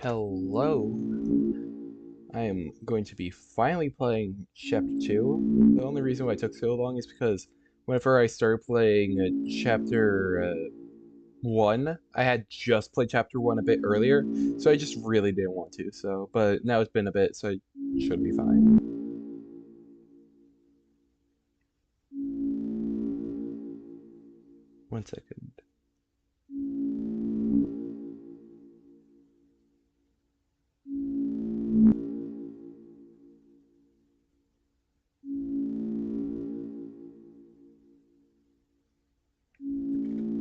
Hello. I am going to be finally playing Chapter 2. The only reason why it took so long is because whenever I started playing Chapter 1, I had just played Chapter 1 a bit earlier, so I just really didn't want to. But now it's been a bit, so I should be fine. One second.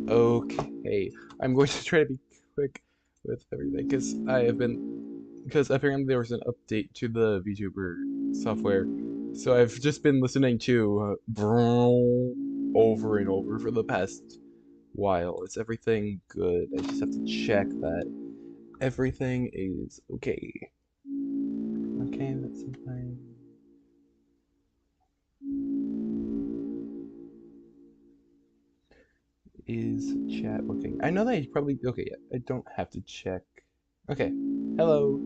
Okay, I'm going to try to be quick with everything because apparently there was an update to the VTuber software, so I've just been listening to over and over for the past while. Is everything good? I just have to check that everything is okay. Okay, that's fine. Is chat working? I know that I probably okay. Yeah, I don't have to check. Okay, hello.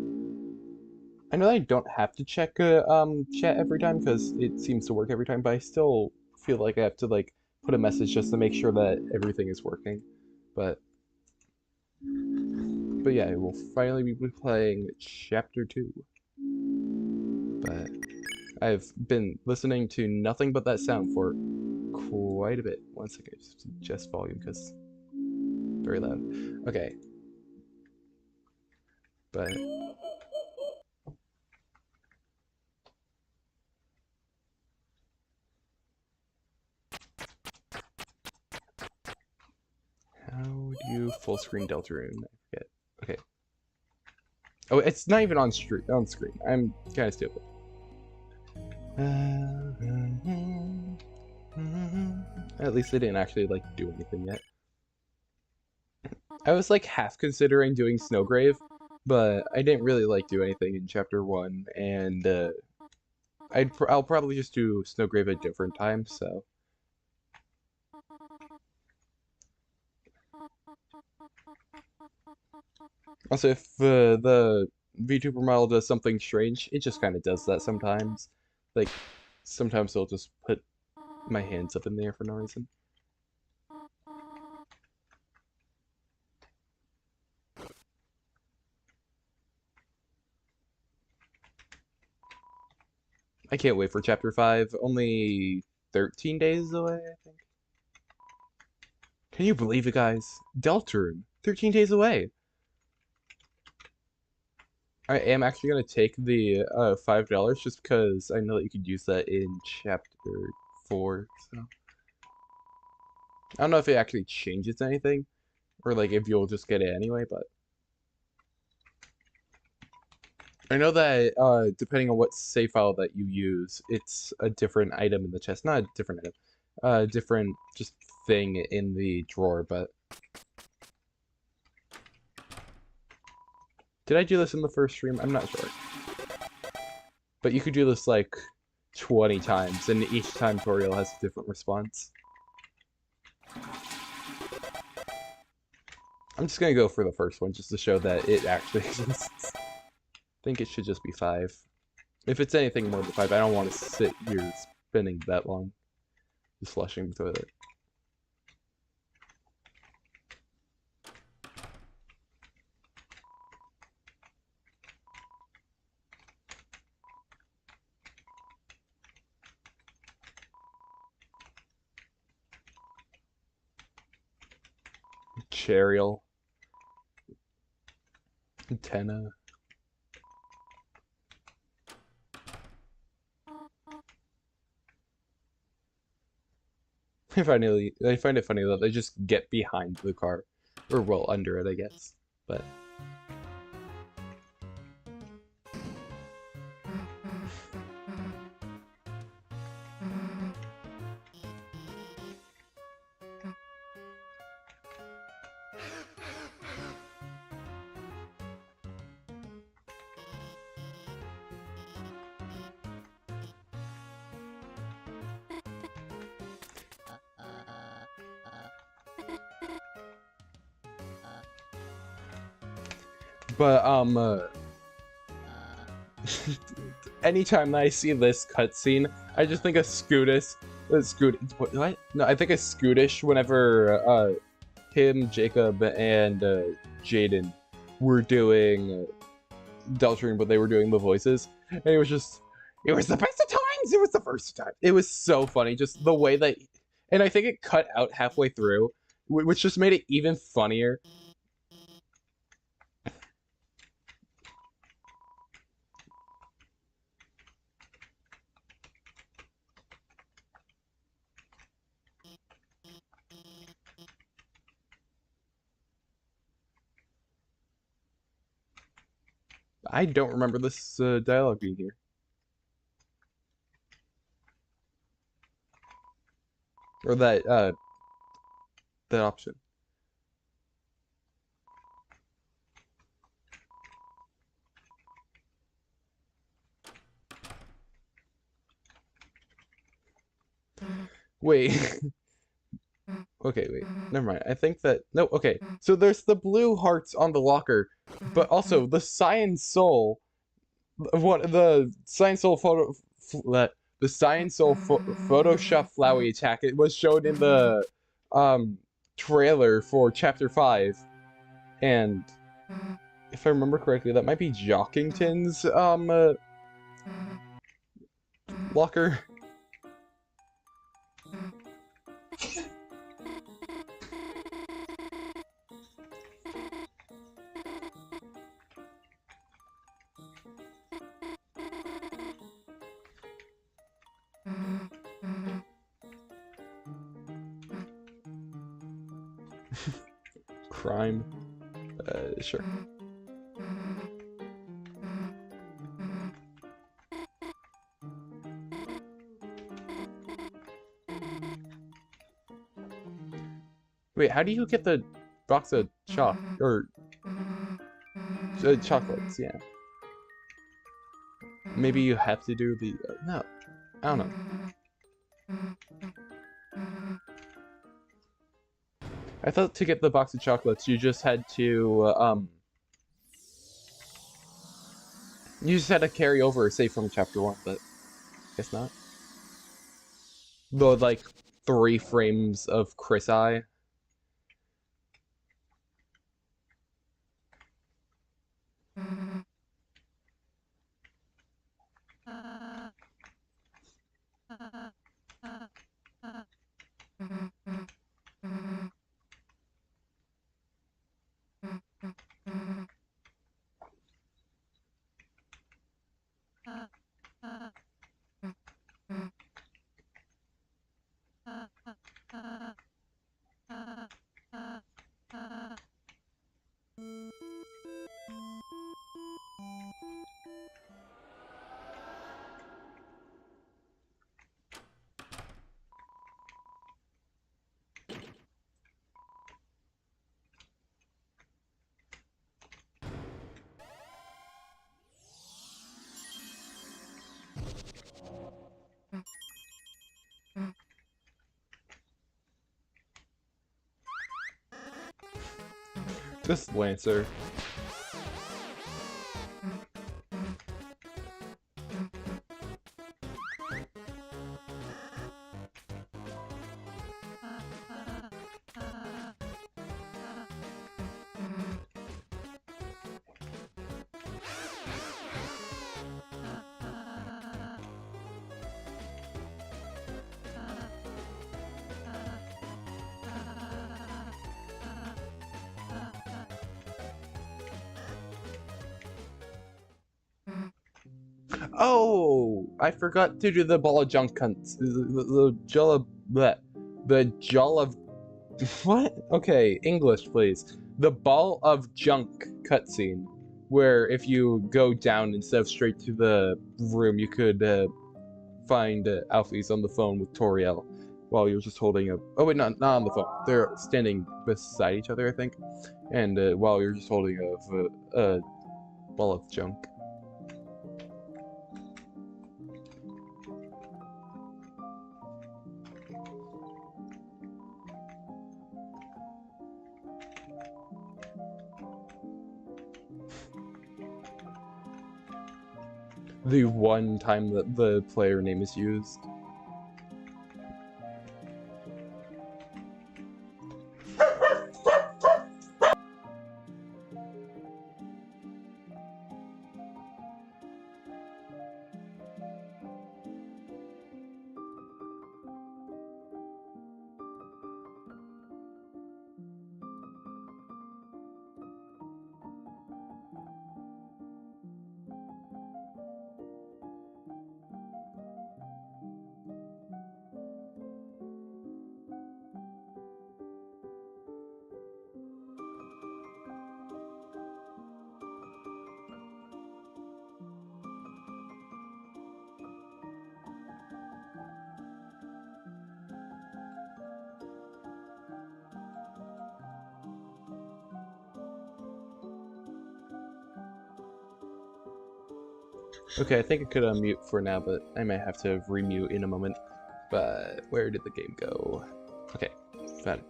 I know that I don't have to check chat every time because it seems to work every time, but I still feel like I have to like put a message just to make sure that everything is working. But but yeah, I will finally be playing Chapter 2. But I've been listening to nothing but that sound for quite a bit. One second, just adjust volume because very loud. Okay, but how do you full screen Deltarune? I forget. Okay. Oh, it's not even on screen. I'm kind of stupid. At least they didn't actually like do anything yet. I was like half considering doing Snowgrave, but I didn't really like do anything in Chapter 1, and I'll probably just do Snowgrave at different times. So also, if the VTuber model does something strange, it just kind of does that sometimes. Like sometimes they'll just put my hands up in the air for no reason. I can't wait for Chapter 5. Only 13 days away, I think. Can you believe it, guys? Deltarune, 13 days away. I am actually going to take the $5 just because I know that you could use that in Chapter 4. So I don't know if it actually changes anything or like if you'll just get it anyway, but I know that depending on what save file that you use, it's a different item in the chest. Not a different item, different just thing in the drawer, but did I do this in the first stream? I'm not sure. But you could do this like 20 times, and each time Toriel has a different response. I'm just gonna go for the first one just to show that it actually exists. I think it should just be 5. If it's anything more than 5, I don't want to sit here spinning that long. Just flushing the toilet. Cheryl. Antenna. I find it funny that they just get behind the car. Or, well, under it, I guess. But But anytime I see this cutscene, I just think of Scootish. What? No, I think of Scootish whenever him, Jacob, and Jaden were doing Deltarune, but they were doing the voices, and it was the best of times. It was the first time. It was so funny, just the way that, and I think it cut out halfway through, which just made it even funnier. I don't remember this dialogue being here. Or that option. Wait. Okay, wait. Never mind. I think that... No, okay. So there's the blue hearts on the locker, but also the Science Soul... the Science Soul the Science Soul Photoshop Flowey attack, it was shown in the trailer for Chapter 5. And if I remember correctly, that might be Jockington's locker. Crime. Sure. Wait, how do you get the box of chocolates? Yeah. Maybe you have to do the... no. I don't know. I thought to get the box of chocolates, you just had to, you just had to carry over, say, from Chapter 1, but I guess not. The, like, 3 frames of Chris Eye. Just Lancer. Oh, I forgot to do the ball of junk cunts. The jol of what? Okay, English, please. The ball of junk cutscene, where if you go down instead of straight to the room, you could find Alphys on the phone with Toriel while you're just holding a... Oh wait, not on the phone. They're standing beside each other, I think. And while you're just holding a ball of junk. the one time that the player name is used. Okay, I think I could unmute for now, but I might have to remute in a moment. But where did the game go? Okay, got it.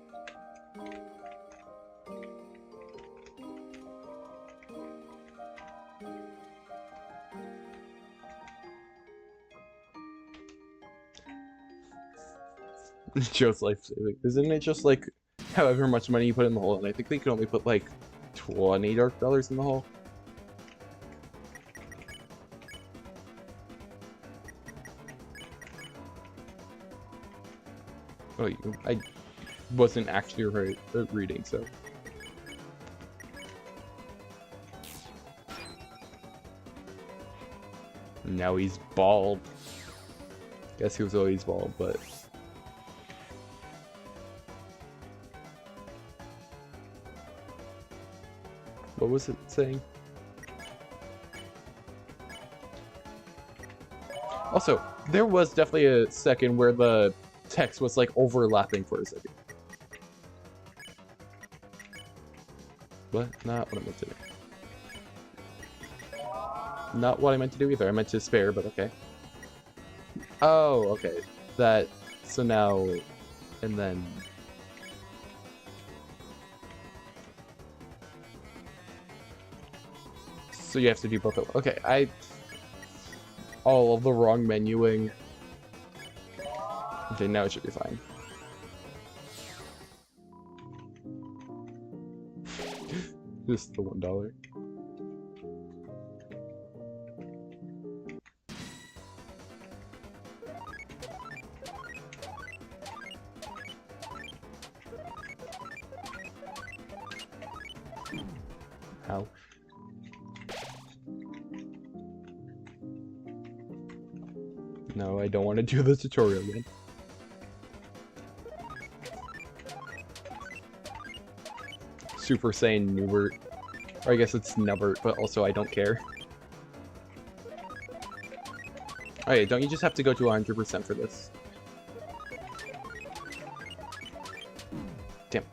Joe's life saving. Isn't it just like however much money you put in the hole? And I think they can only put like 20 dark dollars in the hole. Oh, I wasn't actually reading, so. Now he's bald. Guess he was always bald, but. What was it saying? Also, there was definitely a second where the text was like overlapping for a second. What? Not what I meant to do. Not what I meant to do either. I meant to spare, but okay. Oh, okay. That. So now. And then. So you have to do both of them. Okay, all of the wrong menuing. Okay, now it should be fine. Just the $1. How? No, I don't want to do the tutorial again. Super Saiyan Newbert. Or I guess it's Nubbert, but also I don't care. Okay, don't you just have to go to 100% for this? Damn.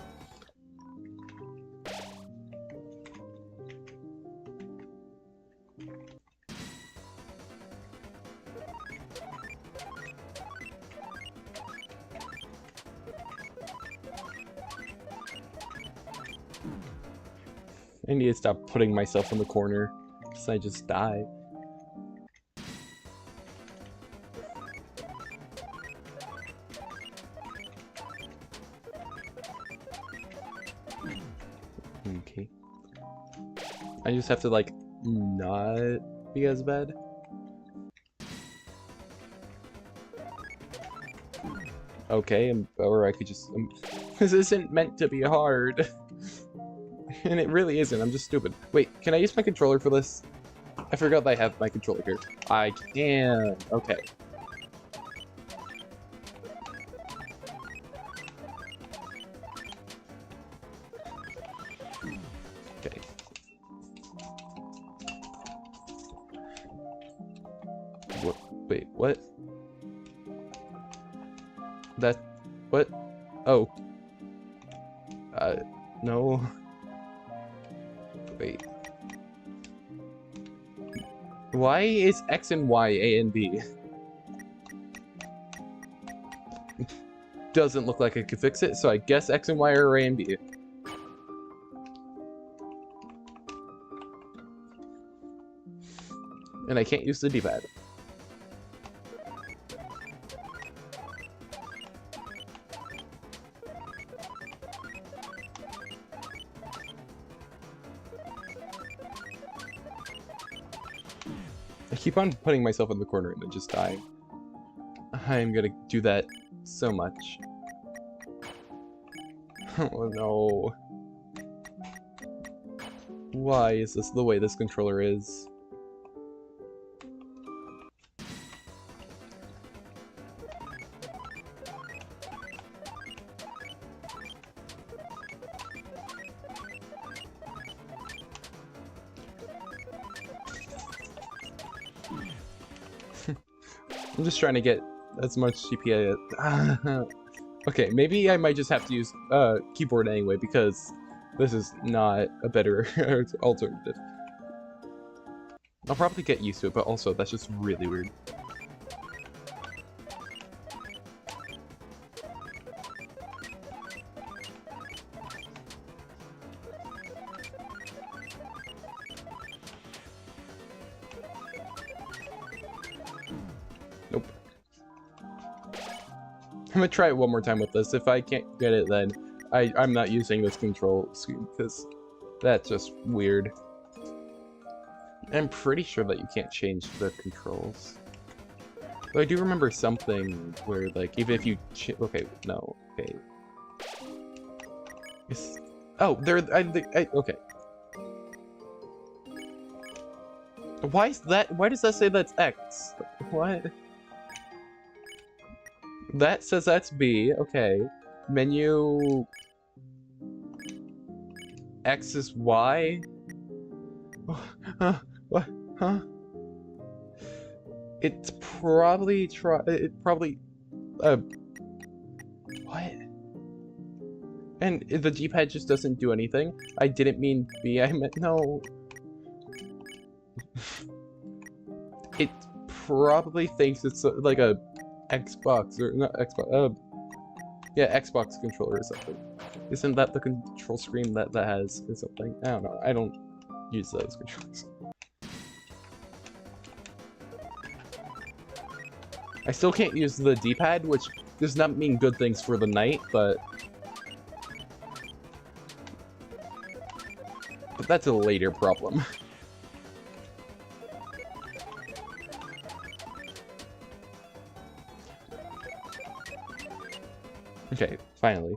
I need to stop putting myself in the corner, because I just die. Okay. I just have to, like, not be as bad. Okay, or I could just... this isn't meant to be hard. And it really isn't, I'm just stupid. Wait, can I use my controller for this? I forgot that I have my controller here. I can. Okay. Okay. What? Wait, what? That... what? Oh. No. Wait. Why is X and Y A and B? Doesn't look like I could fix it, so I guess X and Y are A and B. And I can't use the D-pad. I keep on putting myself in the corner and then just dying. I'm gonna do that so much. Oh no. Why is this the way this controller is? I'm just trying to get as much CPA. Okay, maybe I might just have to use keyboard anyway because this is not a better alternative. I'll probably get used to it, but also that's just really weird. Nope. I'm gonna try it one more time with this. If I can't get it, then I'm not using this control scheme because that's just weird. I'm pretty sure that you can't change the controls. But I do remember something where, like, even if you okay, no, okay. Oh, okay. Why is that? Why does that say that's X? What? That says that's B. Okay. Menu. X is Y. What? Huh? It's probably what? And the D-pad just doesn't do anything. I didn't mean B. I meant no. It probably thinks it's like a Xbox or not Xbox. Yeah, Xbox controller or something. Isn't that the control screen that has or something? I don't know. I don't use those controllers. I still can't use the D-pad, which does not mean good things for the night, but that's a later problem. Okay, finally.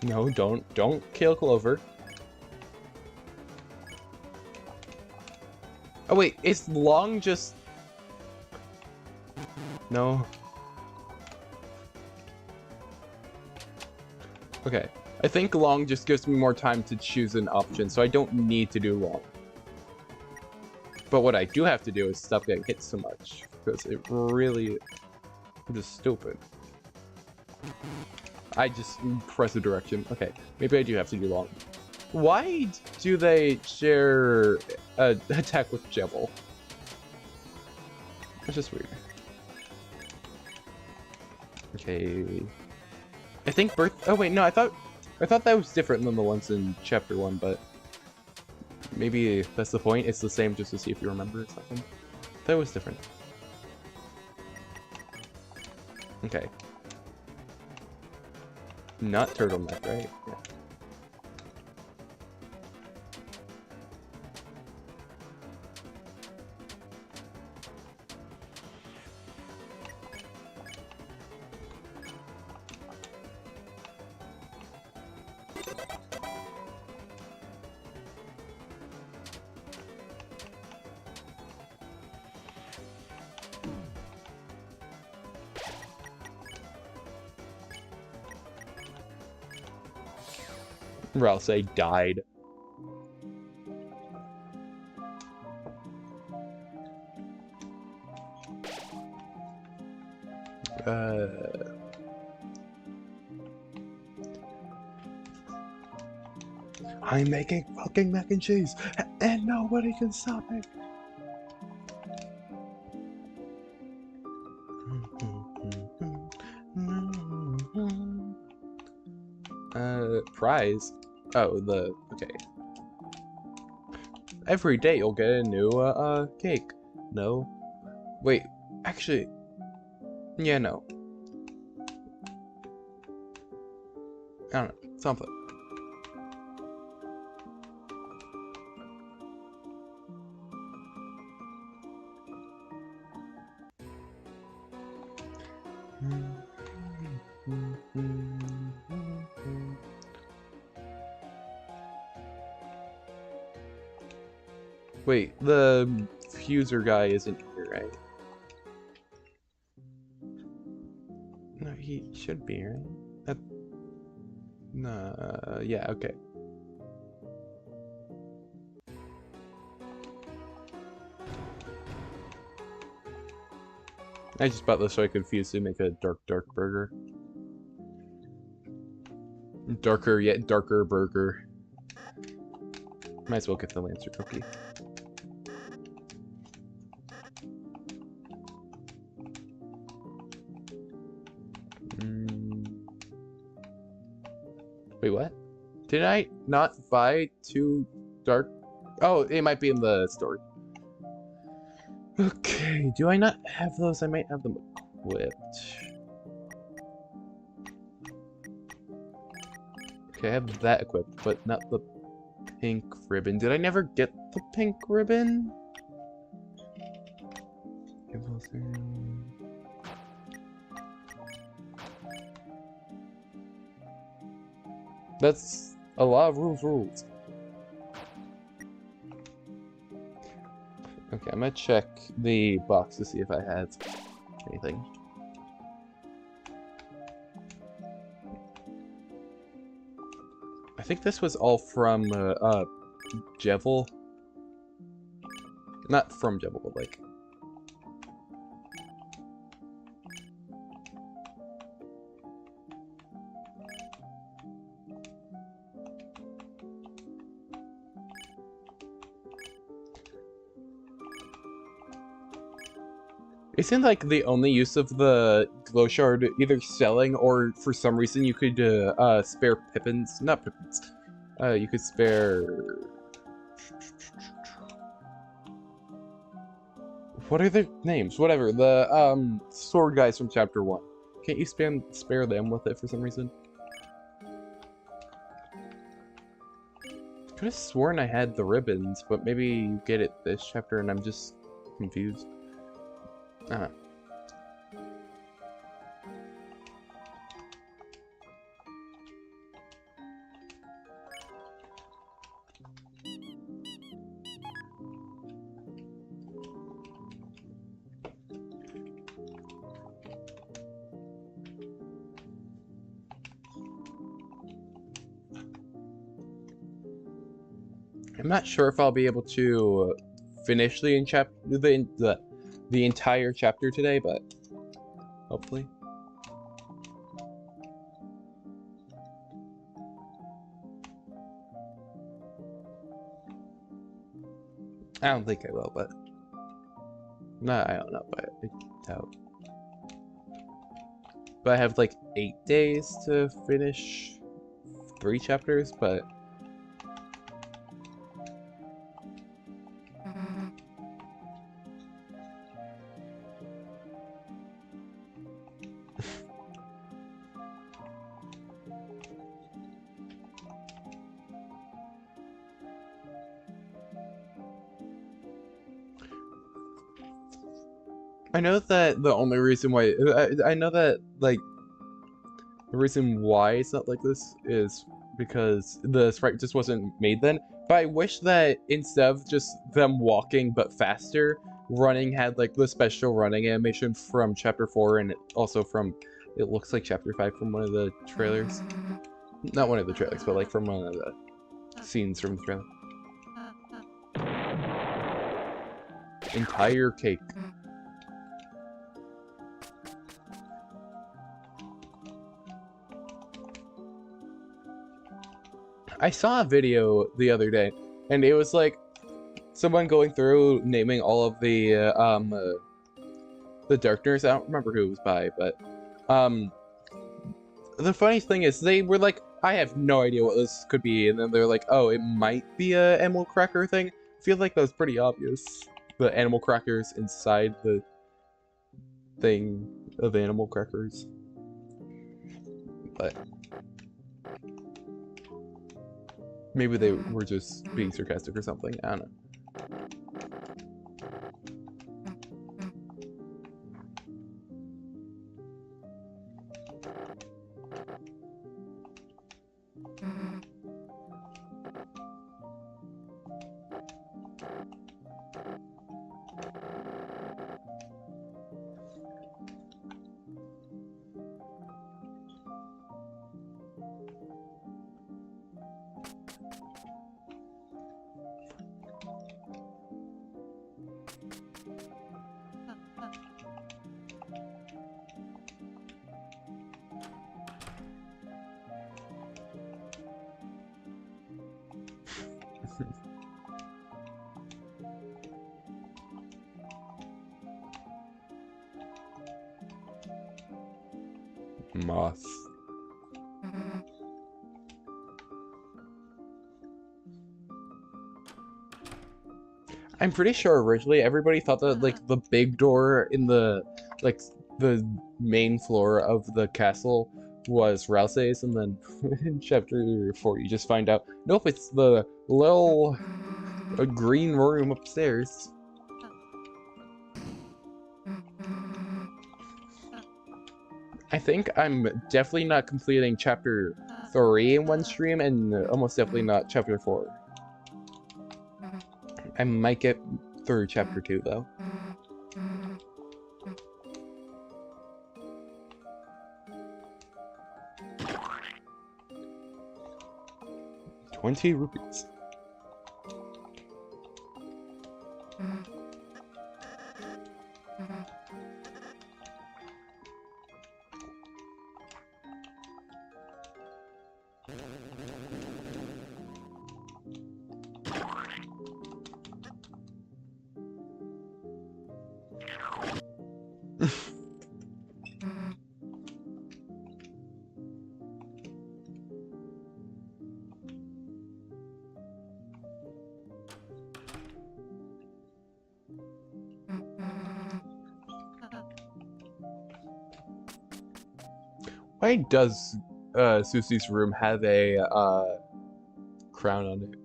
No, don't kill Clover. Oh wait, is long just... No. Okay, I think long just gives me more time to choose an option, so I don't need to do long. But what I do have to do is stop getting hit so much, because it really is stupid. I just press the direction. Okay, maybe I do have to do long. Why do they share attack with Jebel? That's just weird. Okay. I think birth. Oh wait, no. I thought that was different than the ones in Chapter 1, but maybe that's the point. It's the same, just to see if you remember or something. That was different. Okay. Not turtleneck, right? Yeah. Or else I died. I'm making fucking mac and cheese, and nobody can stop me. Prize? Oh, okay. Every day you'll get a new, cake. No. Wait, actually, yeah, no. I don't know, something. Wait, the fuser guy isn't here, right? No, he should be, right? Yeah, okay. I just bought this so I could fuse to make a dark burger. Darker yet darker burger. Might as well get the Lancer cookie. Wait, what? Did I not buy 2 dark? Oh, it might be in the store. Okay, do I not have those? I might have them equipped. Okay, I have that equipped, but not the pink ribbon. Did I never get the pink ribbon? That's a lot of rules. Okay, I'm gonna check the box to see if I have anything. I think this was all from, Jevil. Not from Jevil, but like... It seemed like the only use of the glow shard either selling or for some reason you could spare Pippins. Not Pippins. You could spare... What are their names? Whatever. The sword guys from chapter 1. Can't you spare them with it for some reason? Could have sworn I had the ribbons, but maybe you get it this chapter and I'm just confused. I'm not sure if I'll be able to finish the entire chapter today, but hopefully. I don't think I will, but no, I don't know, but I doubt. But I have like 8 days to finish 3 chapters, but I know that the only reason why I know that like the reason why it's not like this is because the sprite just wasn't made then. But I wish that instead of just them walking but faster, running had like the special running animation from chapter 4 and also from it looks like chapter 5 from one of the trailers. Not one of the trailers, but like from one of the scenes from the trailer. Entire cake. I saw a video the other day, and it was like someone going through naming all of the Darkners. I don't remember who it was by, but the funny thing is they were like, I have no idea what this could be, and then they're like, oh, it might be a animal cracker thing. I feel like that was pretty obvious. The animal crackers inside the thing of animal crackers. But maybe they were just being sarcastic or something. I don't know. Moth. I'm pretty sure originally everybody thought that like the big door in the the main floor of the castle was Rousey's, and then in chapter 4 you just find out nope, it's the little green room upstairs. I think I'm definitely not completing chapter 3 in one stream, and almost definitely not chapter 4. I might get through chapter 2 though. 20 rupees. Why does Susie's room have a crown on it?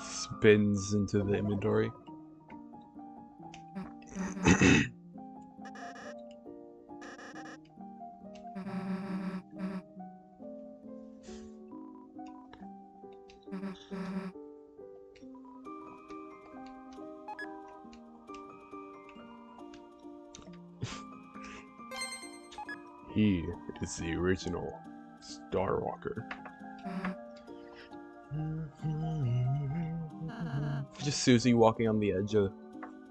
Spins into the inventory. He is the original Starwalker. Just Susie walking on the edge of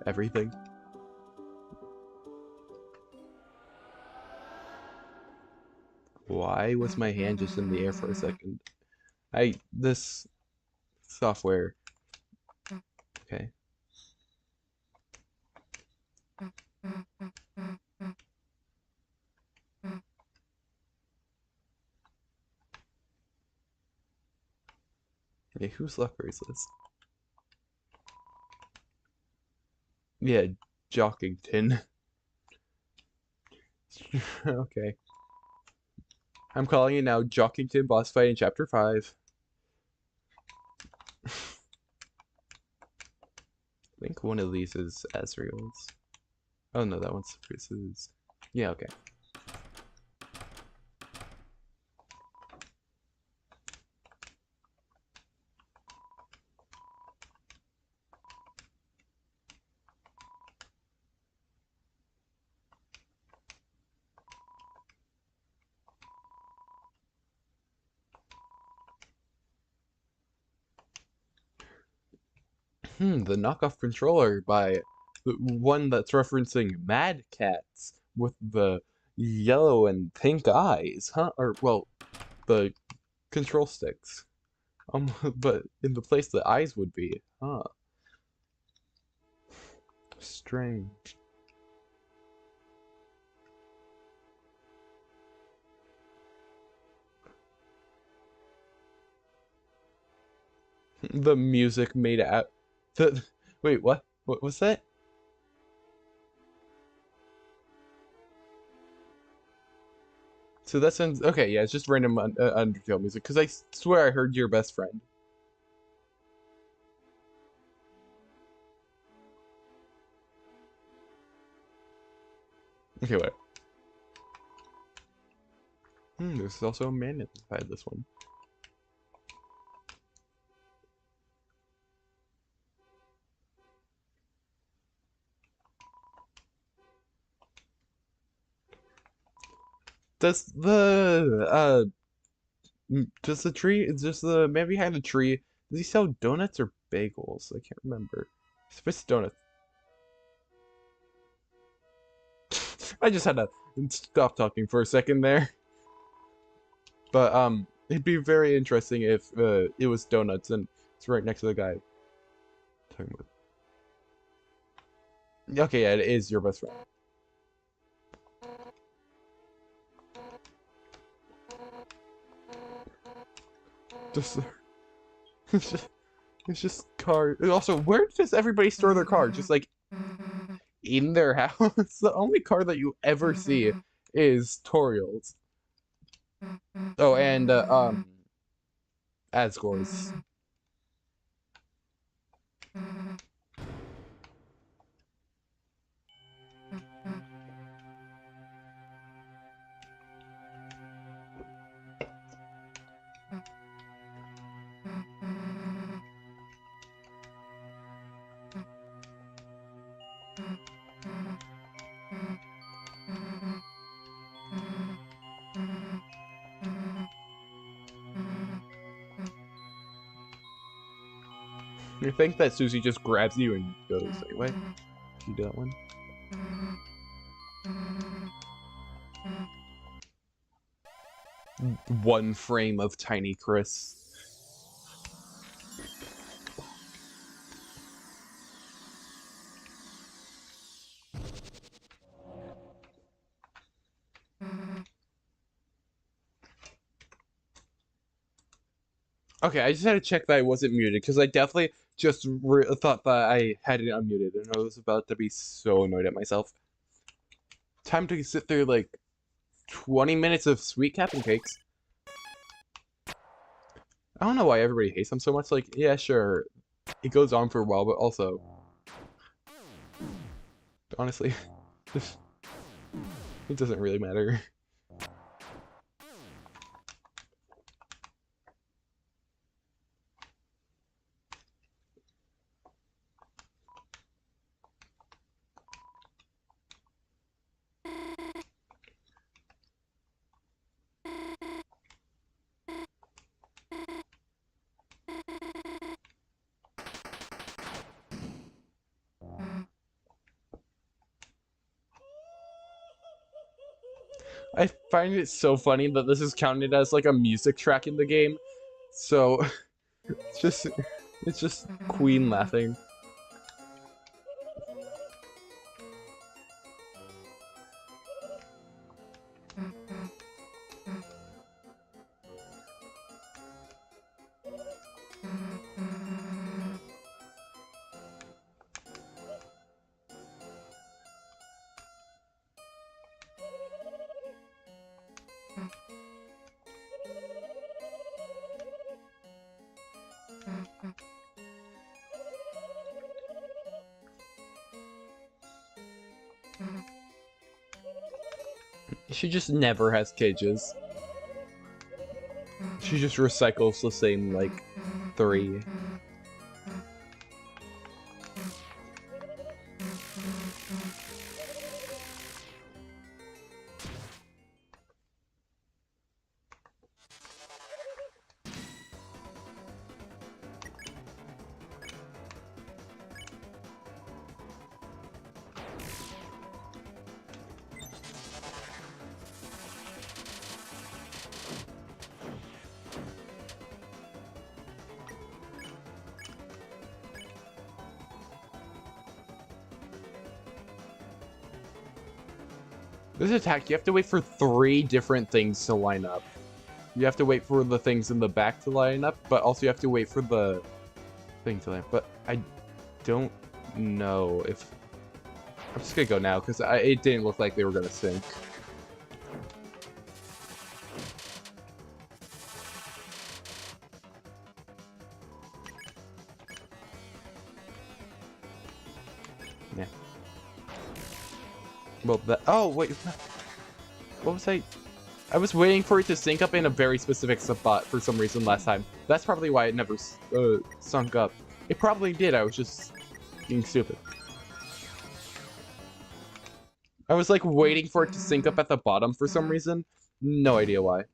everything. Why was my hand just in the air for a second? This software. Okay. Hey, whose locker is this? Yeah, Jockington. Okay. I'm calling it now, Jockington boss fight in chapter 5. I think one of these is Azrael's. Oh no, that one's Chris's. Yeah, okay. The knockoff controller by the one that's referencing Mad Cats with the yellow and pink eyes, huh? Or, well, the control sticks. But in the place the eyes would be, huh? Strange. The music made out. The wait, what? What was that? So that sounds okay. Yeah, it's just random Undertale music. Cause I swear I heard your best friend. Okay, wait. There's also a man inside this one. Does does the tree? It's just the man behind the tree. Does he sell donuts or bagels? I can't remember. If it's donuts. I just had to stop talking for a second there. But it'd be very interesting if it was donuts and it's right next to the guy talking about. Okay, yeah, it is your best friend. Just, it's just, it's just car. Also, where does everybody store their car? Just like in their house. The only car that you ever see is Toriel's. Oh, and Asgore's. You think that Susie just grabs you and goes anyway? Can you do that one? One frame of Tiny Chris. Okay, I just had to check that I wasn't muted because I definitely just thought that I had it unmuted and I was about to be so annoyed at myself. Time to sit through like 20 minutes of sweet Captain Cakes. I don't know why everybody hates them so much. Like, yeah, sure, it goes on for a while, but also, honestly, it doesn't really matter. I find it so funny that this is counted as like a music track in the game. So it's just Queen laughing. She just never has cages. She just recycles the same, like, 3. This attack, you have to wait for 3 different things to line up. You have to wait for the things in the back to line up, but also you have to wait for the thing to line up. But I don't know if... I'm just gonna go now, because it didn't look like they were gonna sync. Yeah. Well, that... Oh, wait. What was I was waiting for it to sync up in a very specific spot for some reason last time. That's probably why it never sunk up. It probably did, I was just being stupid. I was like waiting for it to sync up at the bottom for some reason. No idea why.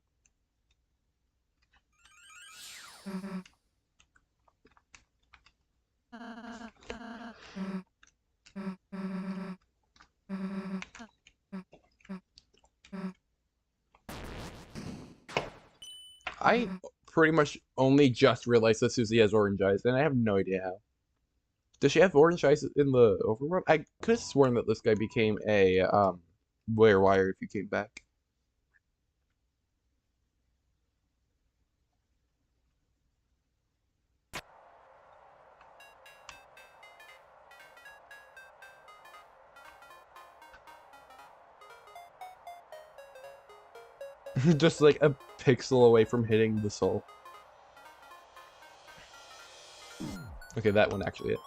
I pretty much only just realized that Susie has orange eyes, and I have no idea how. Does she have orange eyes in the overworld? I could have sworn that this guy became a wire if he came back. Just like a pixel away from hitting the soul. Okay, that one actually hit.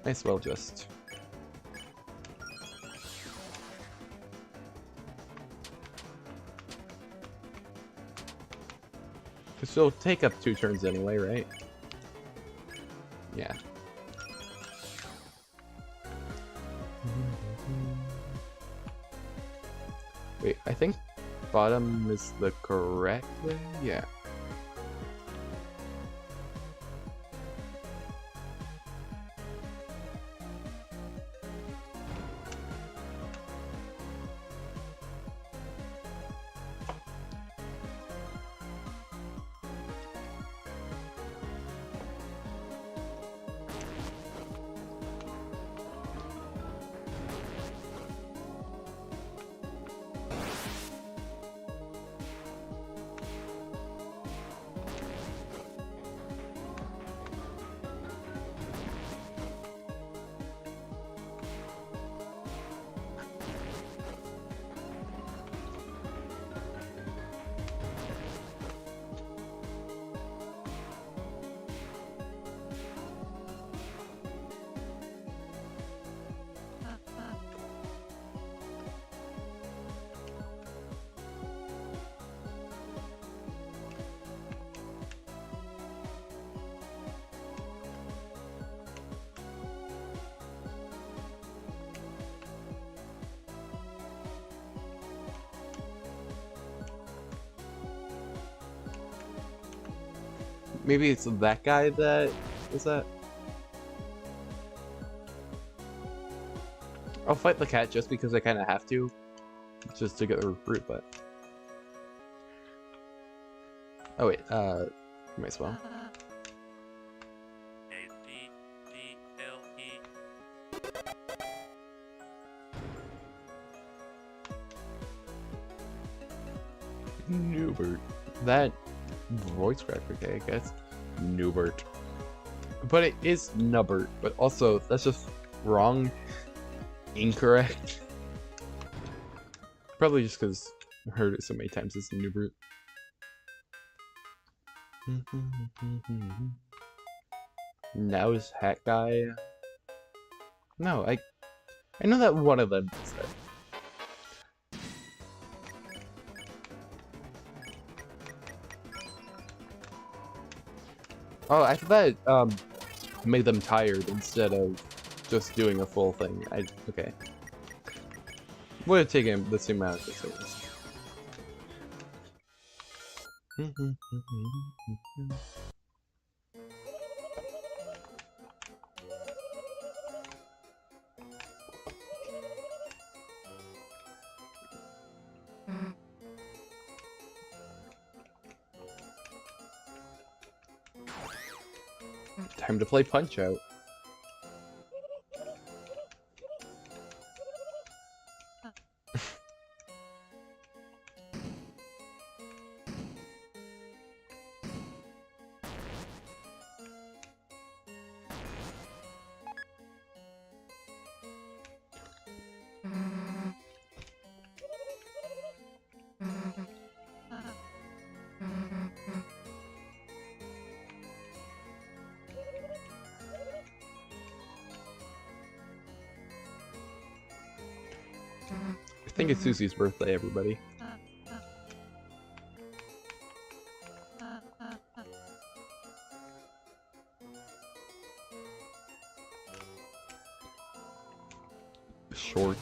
Might as well just... Because it'll take up 2 turns anyway, right? Yeah. Wait, I think bottom is the correct way? Yeah. Maybe it's that guy that is that. I'll fight the cat just because I kind of have to, just to get the recruit. But oh wait, might as well. Newbert. That voice crack, okay, I guess. Newbert. But it is Nubbert, but also, that's just wrong. Incorrect. Probably just because I heard it so many times as Newbert. Now is Hat Guy. No, I know that one of them does that. Oh, I thought that made them tired instead of just doing a full thing. Okay. Would have taken the same amount of seconds. Time to play Punch-Out. I think it's Susie's birthday, everybody. Short.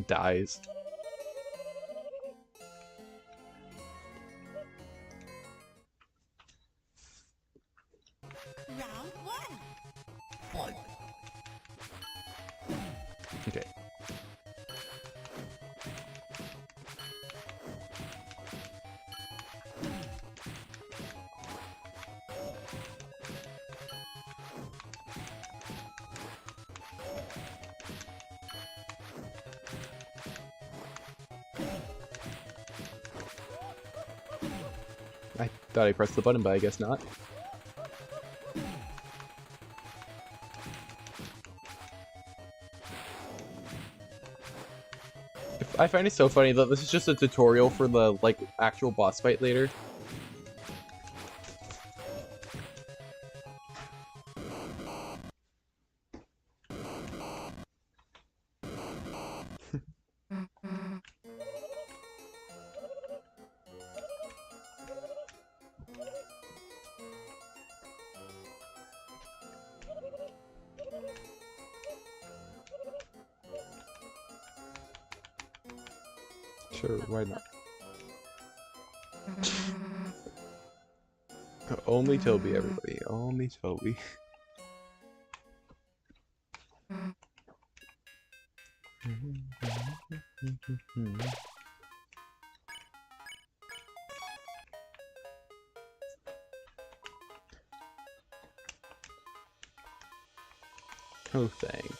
Dies. Round one. Okay. I thought I pressed the button, but I guess not. I find it so funny that this is just a tutorial for the, like, actual boss fight later. Sure, why not? Only Toby, everybody. Only Toby. Oh, thanks.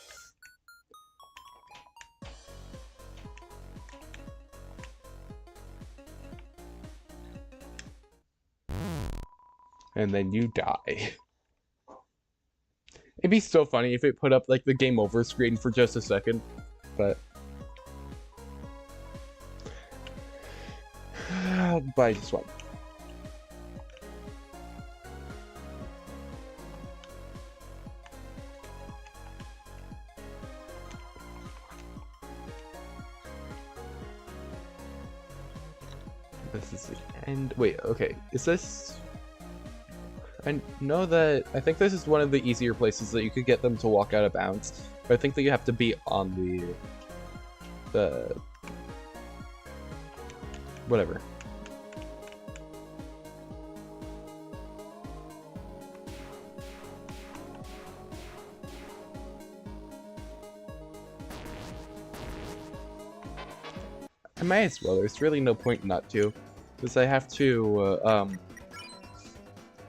And then you die. It'd be so funny if it put up like the game over screen for just a second, but I just won. This is the end. Wait, okay. Is this? I know that I think this is one of the easier places that you could get them to walk out of bounds, but I think that you have to be on the whatever. I might as well. There's really no point not to, because I have to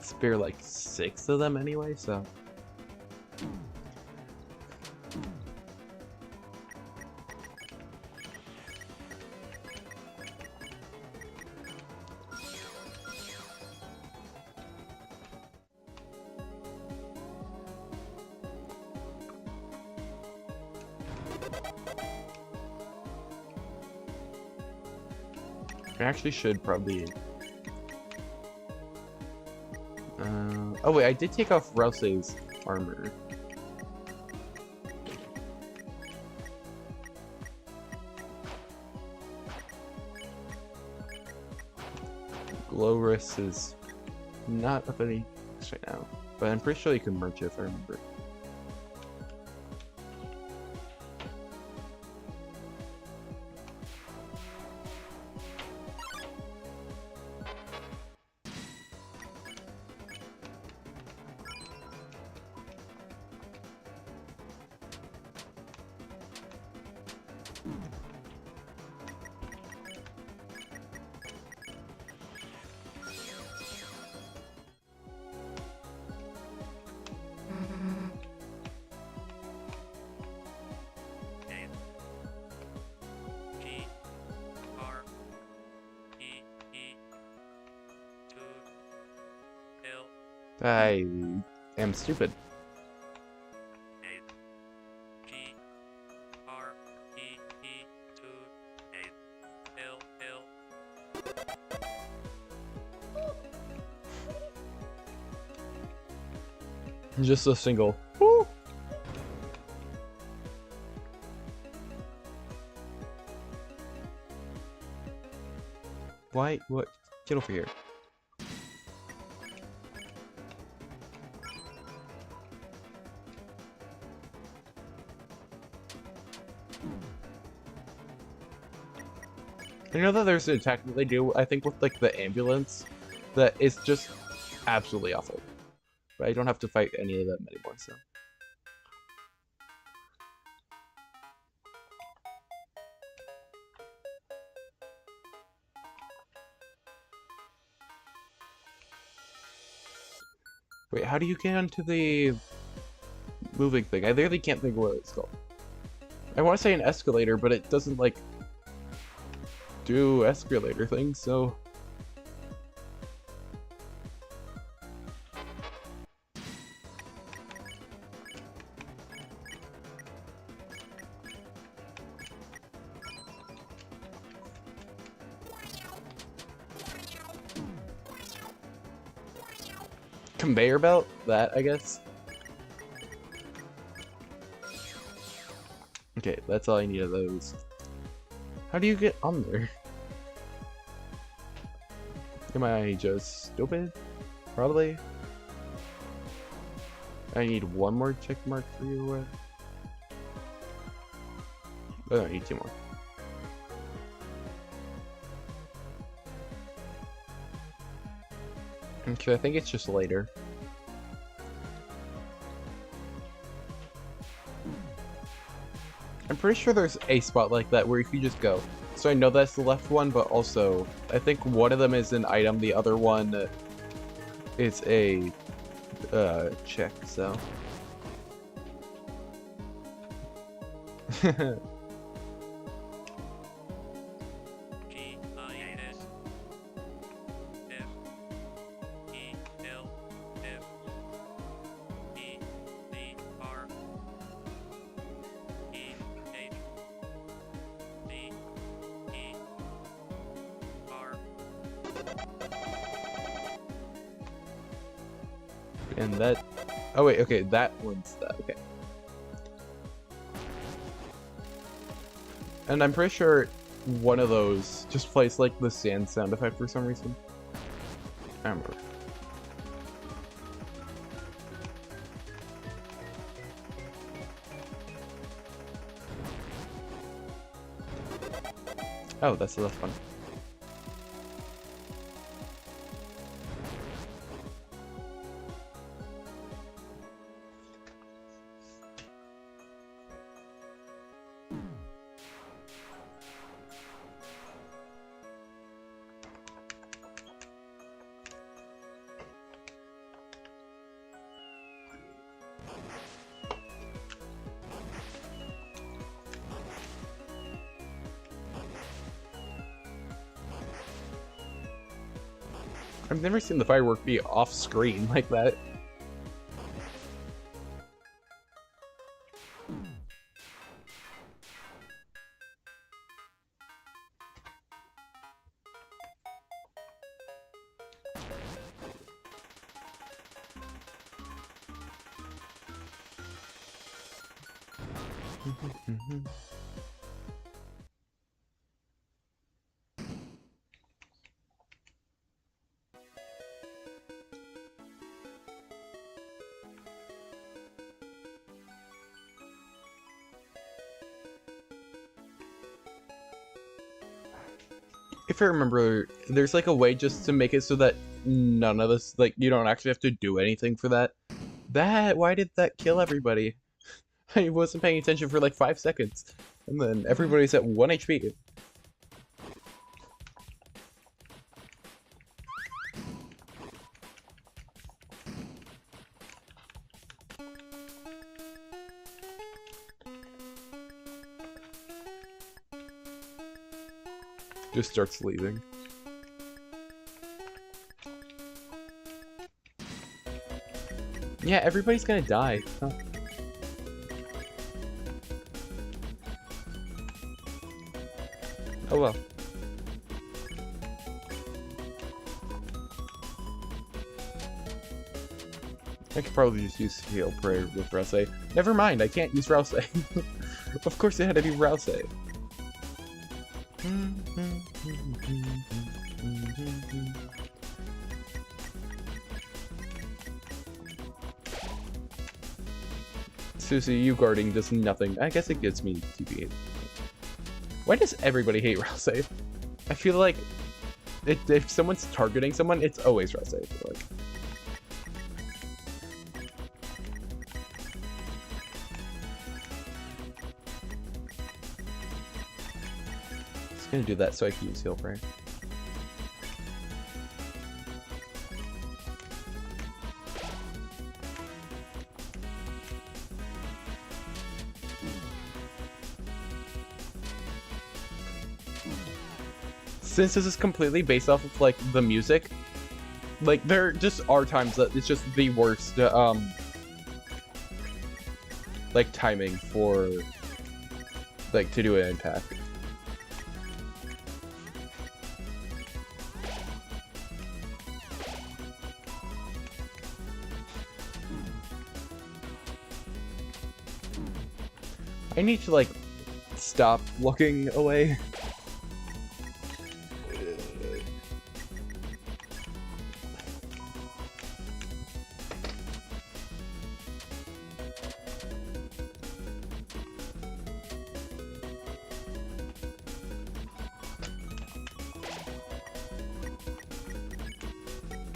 spare like 6 of them anyway. So I actually should probably. Oh wait, I did take off Rouse's armor. Glowris is not of any use right now, but I'm pretty sure you can merge it if I remember. I am stupid. Just a single. Woo! Why? What? Get over here. You know that there's an attack that they do, I think, with like the ambulance, that is just absolutely awful. But I don't have to fight any of them anymore, so. Wait, how do you get onto the moving thing? I really can't think of what it's called. I want to say an escalator, but it doesn't like do escalator things, so. Conveyor belt? That, I guess. Okay, that's all I need of those. How do you get on there? Am I just stupid? Probably. I need one more check mark for you. I don't need 2 more. Okay, I think it's just later. I'm pretty sure there's a spot like that where you can just go. So I know that's the left one, but also I think one of them is an item, the other one is a check, so. And that, oh wait, okay, that one's that, okay. And I'm pretty sure one of those just plays like the sand sound effect for some reason. I don't remember. Oh, that's the last one. I've never seen the firework be off screen like that. If I remember, there's like a way just to make it so that none of this, like, you don't actually have to do anything for that. Why did that kill everybody? I wasn't paying attention for like 5 seconds. And then everybody's at 1 HP. Just starts leaving. Yeah, everybody's gonna die. Huh. Oh well. I could probably just use Heal Prayer with Rouse. Never mind, I can't use Rouse. Of course it had to be Rouse. Susie, you guarding does nothing. I guess it gets me TP. Why does everybody hate Rouse? I feel like if someone's targeting someone, it's always Rouse. I feel like. Just gonna do that so I can use Heal Prayer. Since this is completely based off of like the music, like there just are times that it's just the worst like timing for like to do an impact. I need to like stop looking away.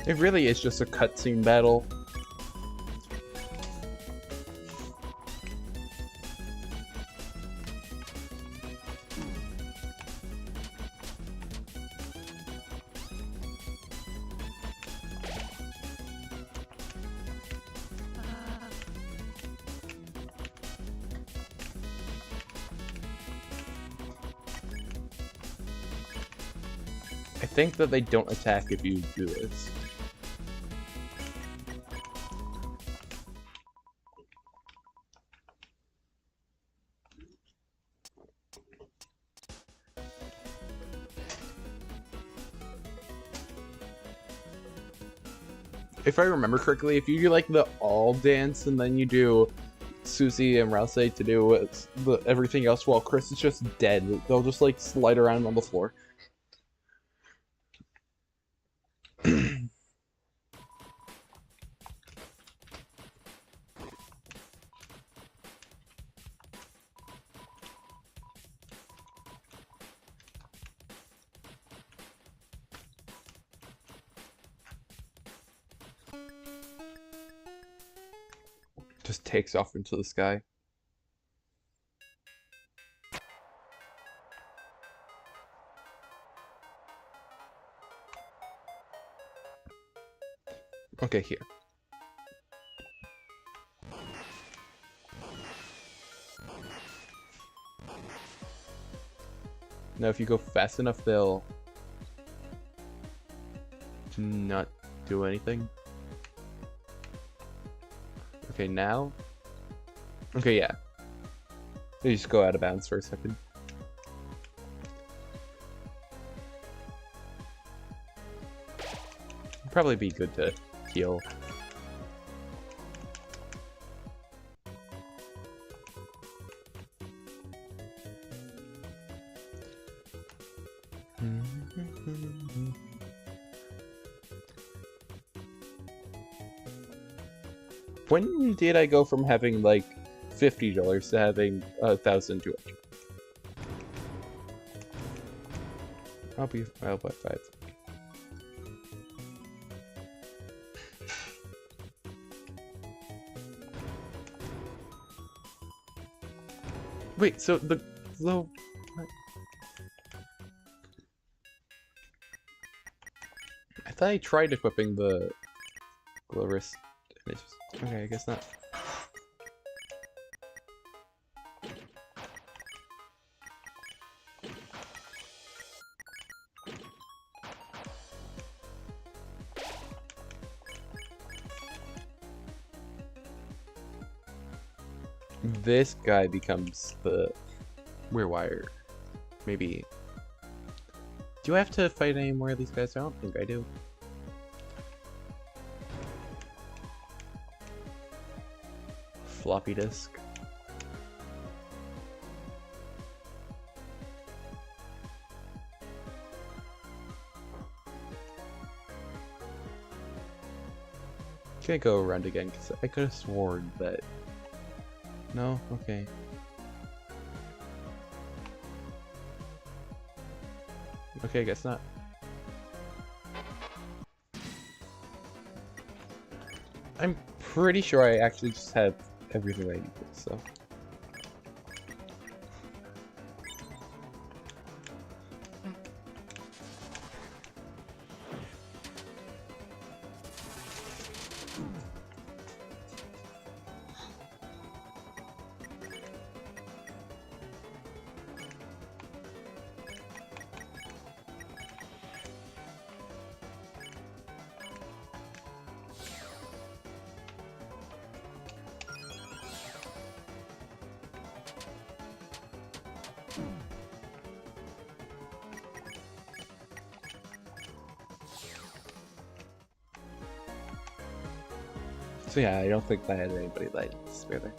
It really is just a cutscene battle. I think that they don't attack if you do this. If I remember correctly, if you do like the all dance and then you do Susie and Rouse to do everything else while Chris is just dead, they'll just like slide around on the floor. Just takes off into the sky. Okay, here. Now if you go fast enough, they'll not do anything. Okay, now. Okay, yeah. You just go out of bounds for a second. Probably be good to heal. When did I go from having like $50 to having 1,200? I'll buy 5. Wait, so the glow. I thought I tried equipping the glow wrist. And it just, okay, I guess not. This guy becomes the weird wire. Maybe. Do I have to fight any more of these guys? I don't think I do. Floppy disk. Can't go around again because I could have sworn that. No? Okay. Okay, I guess not. I'm pretty sure I actually just have everything I need, so. So yeah, I don't think I had anybody that spare there.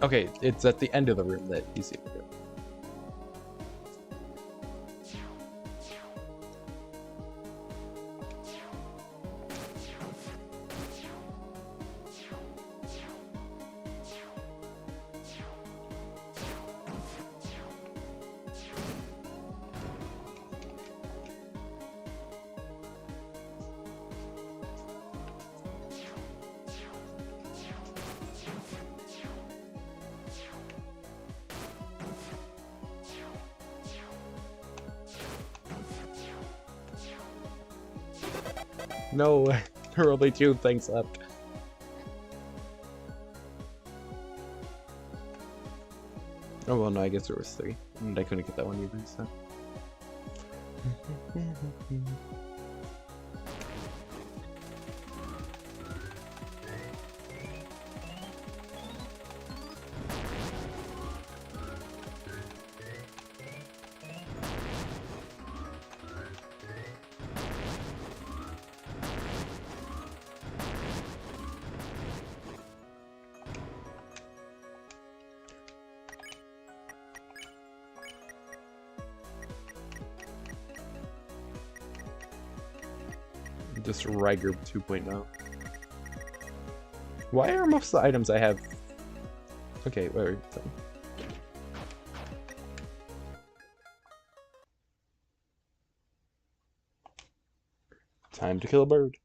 Okay, it's at the end of the room that you see me go. No, there are only 2 things left. Oh well, no, I guess there was 3, and I couldn't get that one either, so. Just Riger 2.0. Why are most of the items I have? Okay, wait. Time to kill a bird.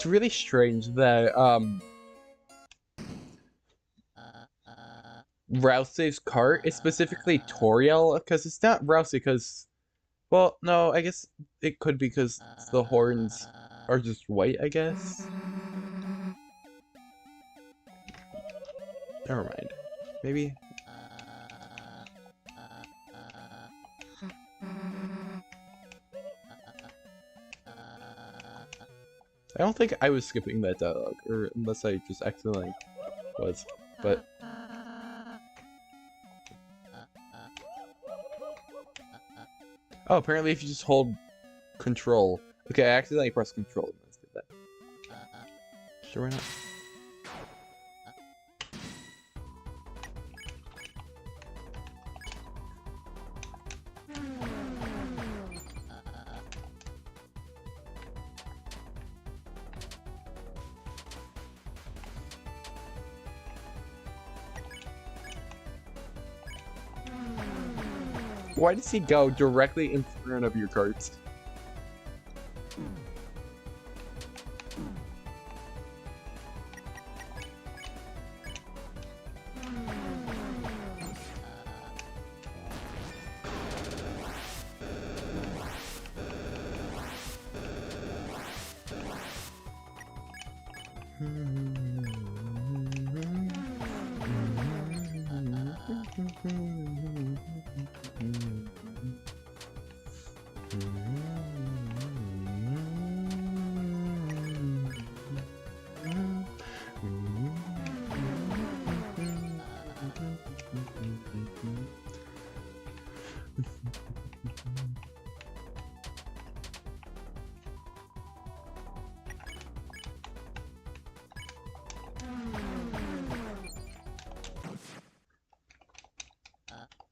It's really strange that Rousey's cart is specifically Toriel, because it's not Rousey, because, well, no, I guess it could be because the horns are just white, I guess. Never mind. Maybe. I don't think I was skipping that dialogue, or unless I just accidentally was, but. Oh, apparently if you just hold control. Okay, I accidentally pressed control. Let's do that. Sure, why not? Why does he go directly in front of your carts?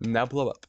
Now blow up.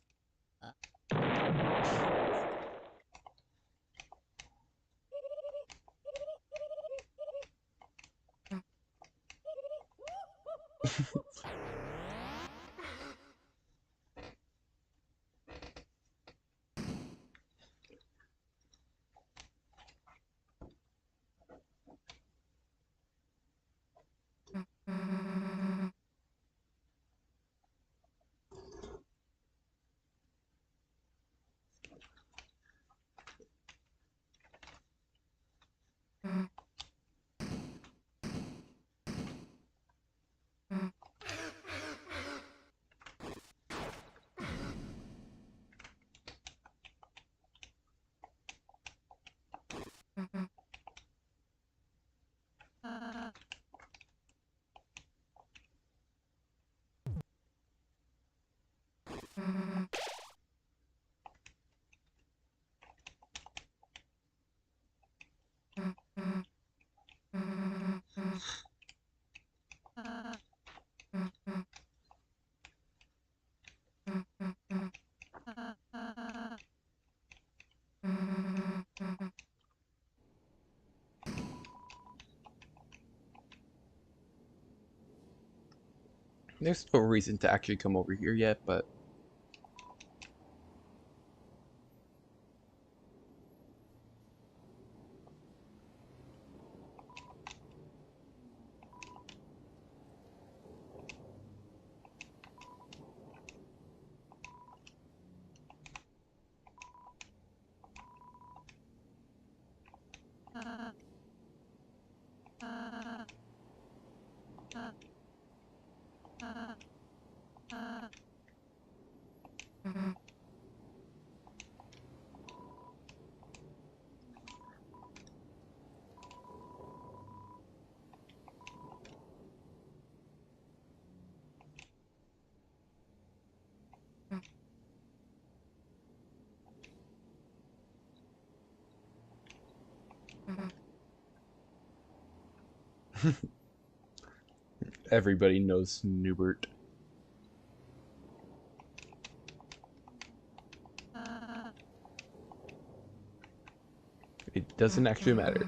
There's no reason to actually come over here yet, but. Everybody knows Newbert. It doesn't actually matter.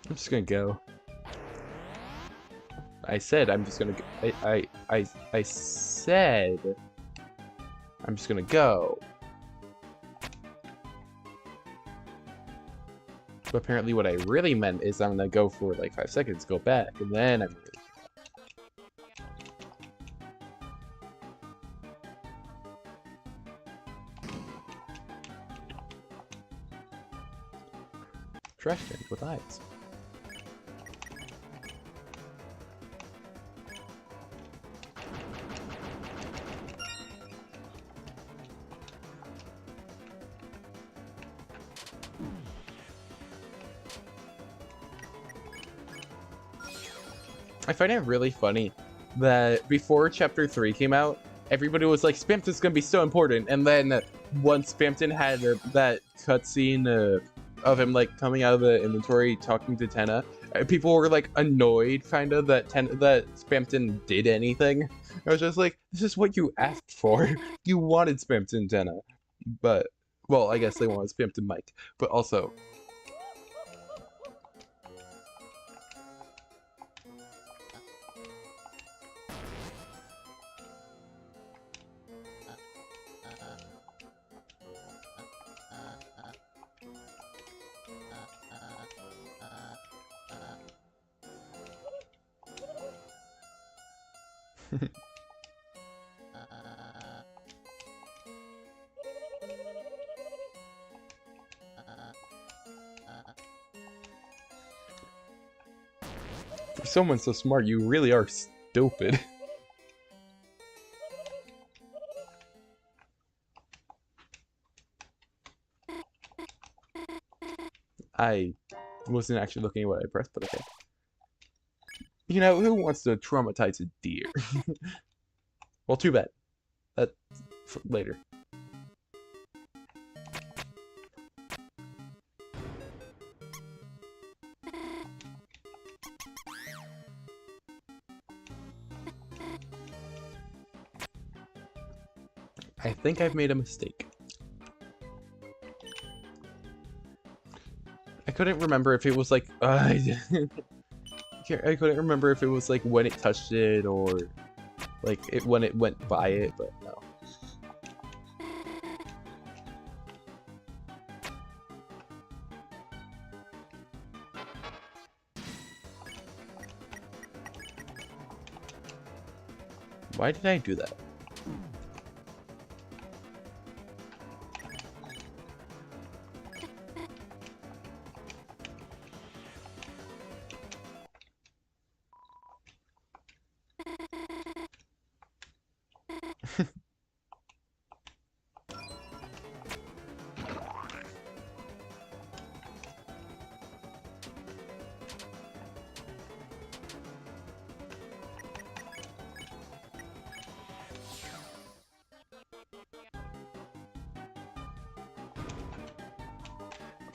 I'm just gonna go. I said I'm just gonna go. I said I'm just gonna go. But apparently what I really meant is I'm gonna go for like 5 seconds, go back, and then I'm really... Trash cans with eyes. I find it really funny that before Chapter 3 came out, everybody was like, Spamton's gonna be so important, and then once Spamton had that cutscene of him like coming out of the inventory talking to Tenna, people were like annoyed kind of that Spamton did anything. I was just like, this is what you asked for. You wanted Spamton Tenna. But, well, I guess they wanted Spamton Mike. But also... For someone so smart, you really are stupid. I wasn't actually looking at what I pressed, but okay. You know, who wants to traumatize a deer? Well, too bad. That's later. I think I've made a mistake. I couldn't remember if it was like... I couldn't remember if it was like when it touched it or like when it went by it, but no. Why did I do that?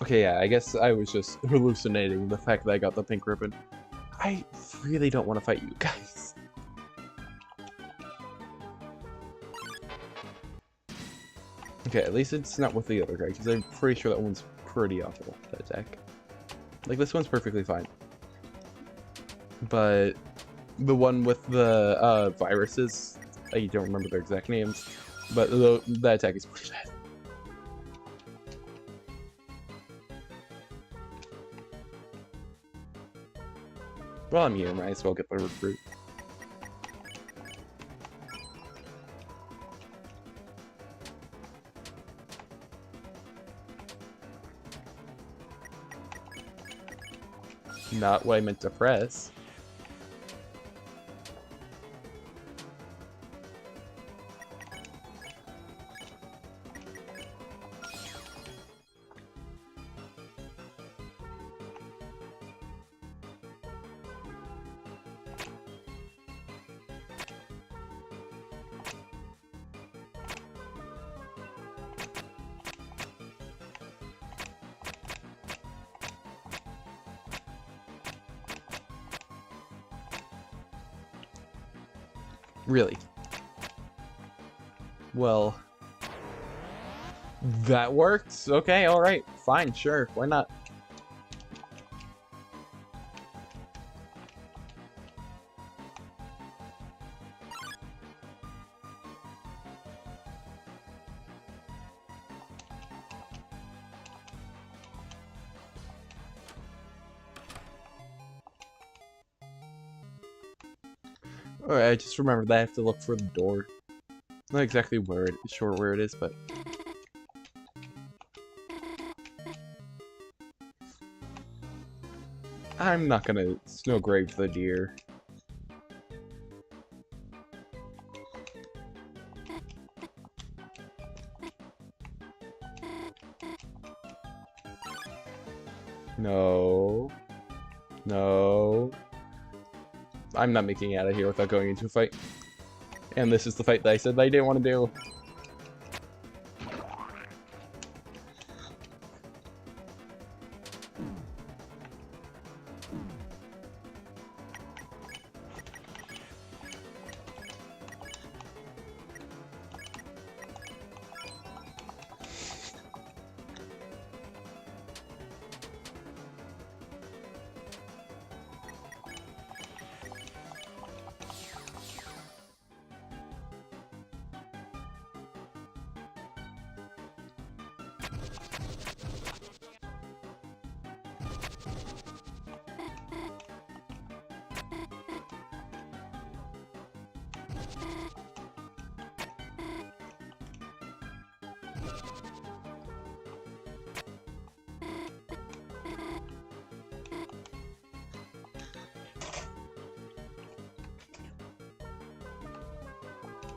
Okay, yeah, I guess I was just hallucinating the fact that I got the pink ribbon. I really don't want to fight you guys. Okay, at least it's not with the other guy, because I'm pretty sure that one's pretty awful, that attack. Like, this one's perfectly fine. But the one with the viruses, I don't remember their exact names, but that attack is pretty bad. Well, I'm here, might as well get the recruit. Not what I meant to press. Really? Well, that works? Okay, alright, fine, sure, why not? Alright, I just remember that I have to look for the door. Not exactly sure where it is, but I'm not gonna snow grave the deer. No. No. I'm not making it out of here without going into a fight. And this is the fight that I said I didn't want to do.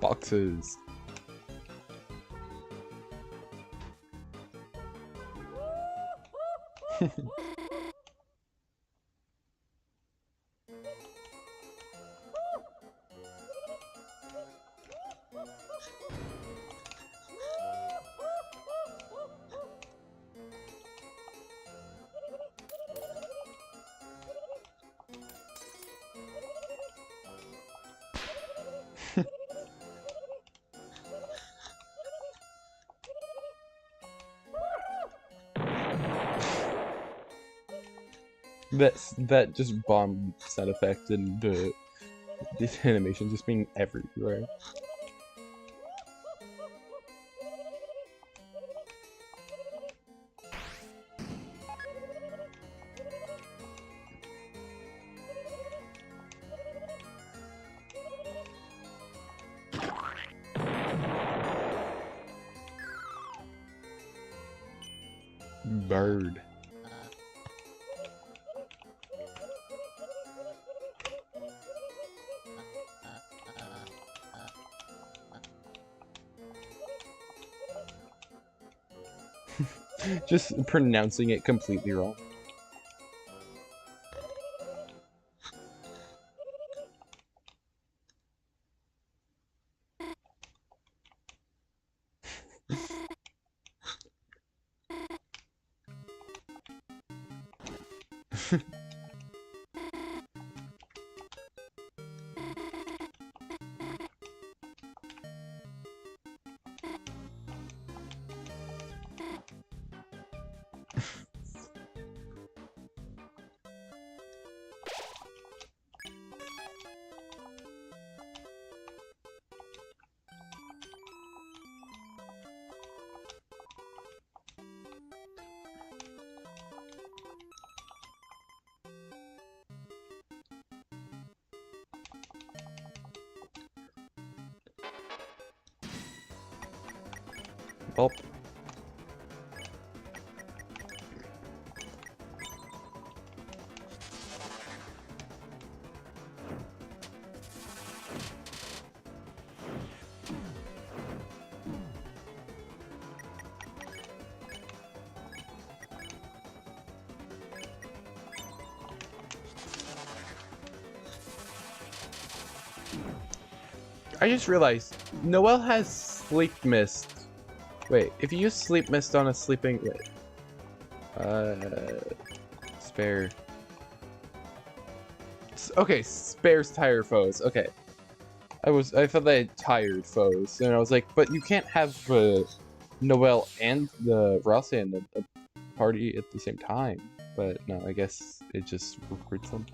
Boxes. That just bomb sound effect and this animation just being everywhere. Bird. Just pronouncing it completely wrong. Oh. I just realized Noelle has sleep mist. Wait, if you use sleep mist on a sleeping spare. Okay, spares tired foes. Okay. I thought they had tired foes, and I was like, but you can't have Noelle and the Rossi and the party at the same time. But no, I guess it just recruits them.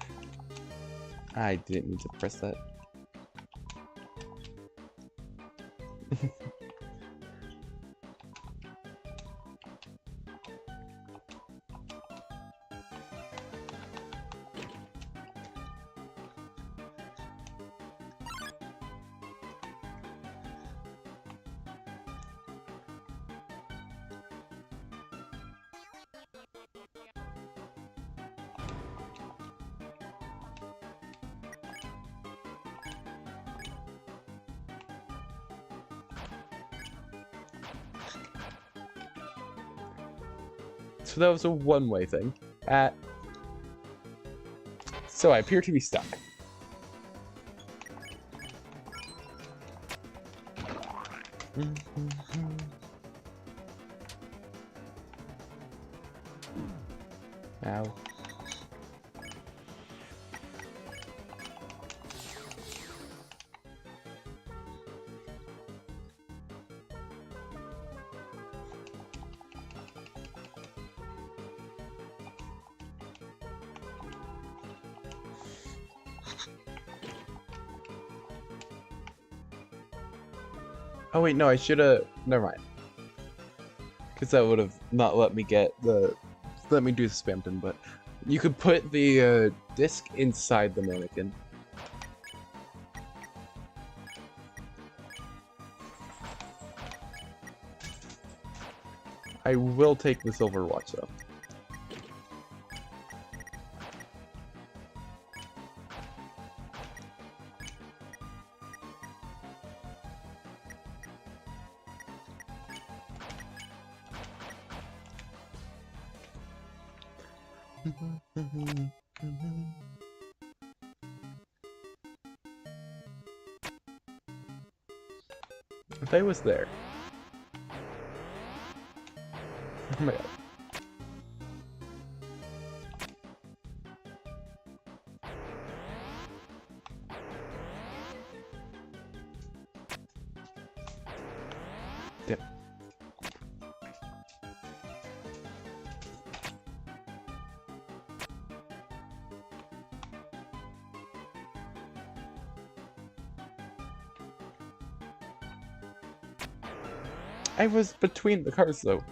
I didn't need to press that. So that was a one-way thing. So I appear to be stuck. Ow. Oh wait, no, I should've... Never mind. Because that would have not let me get the... Let me do the spam thing, but... You could put the disc inside the mannequin. I will take the silver watch, though. If I was there. Oh my god. Damn. I was between the cars, though.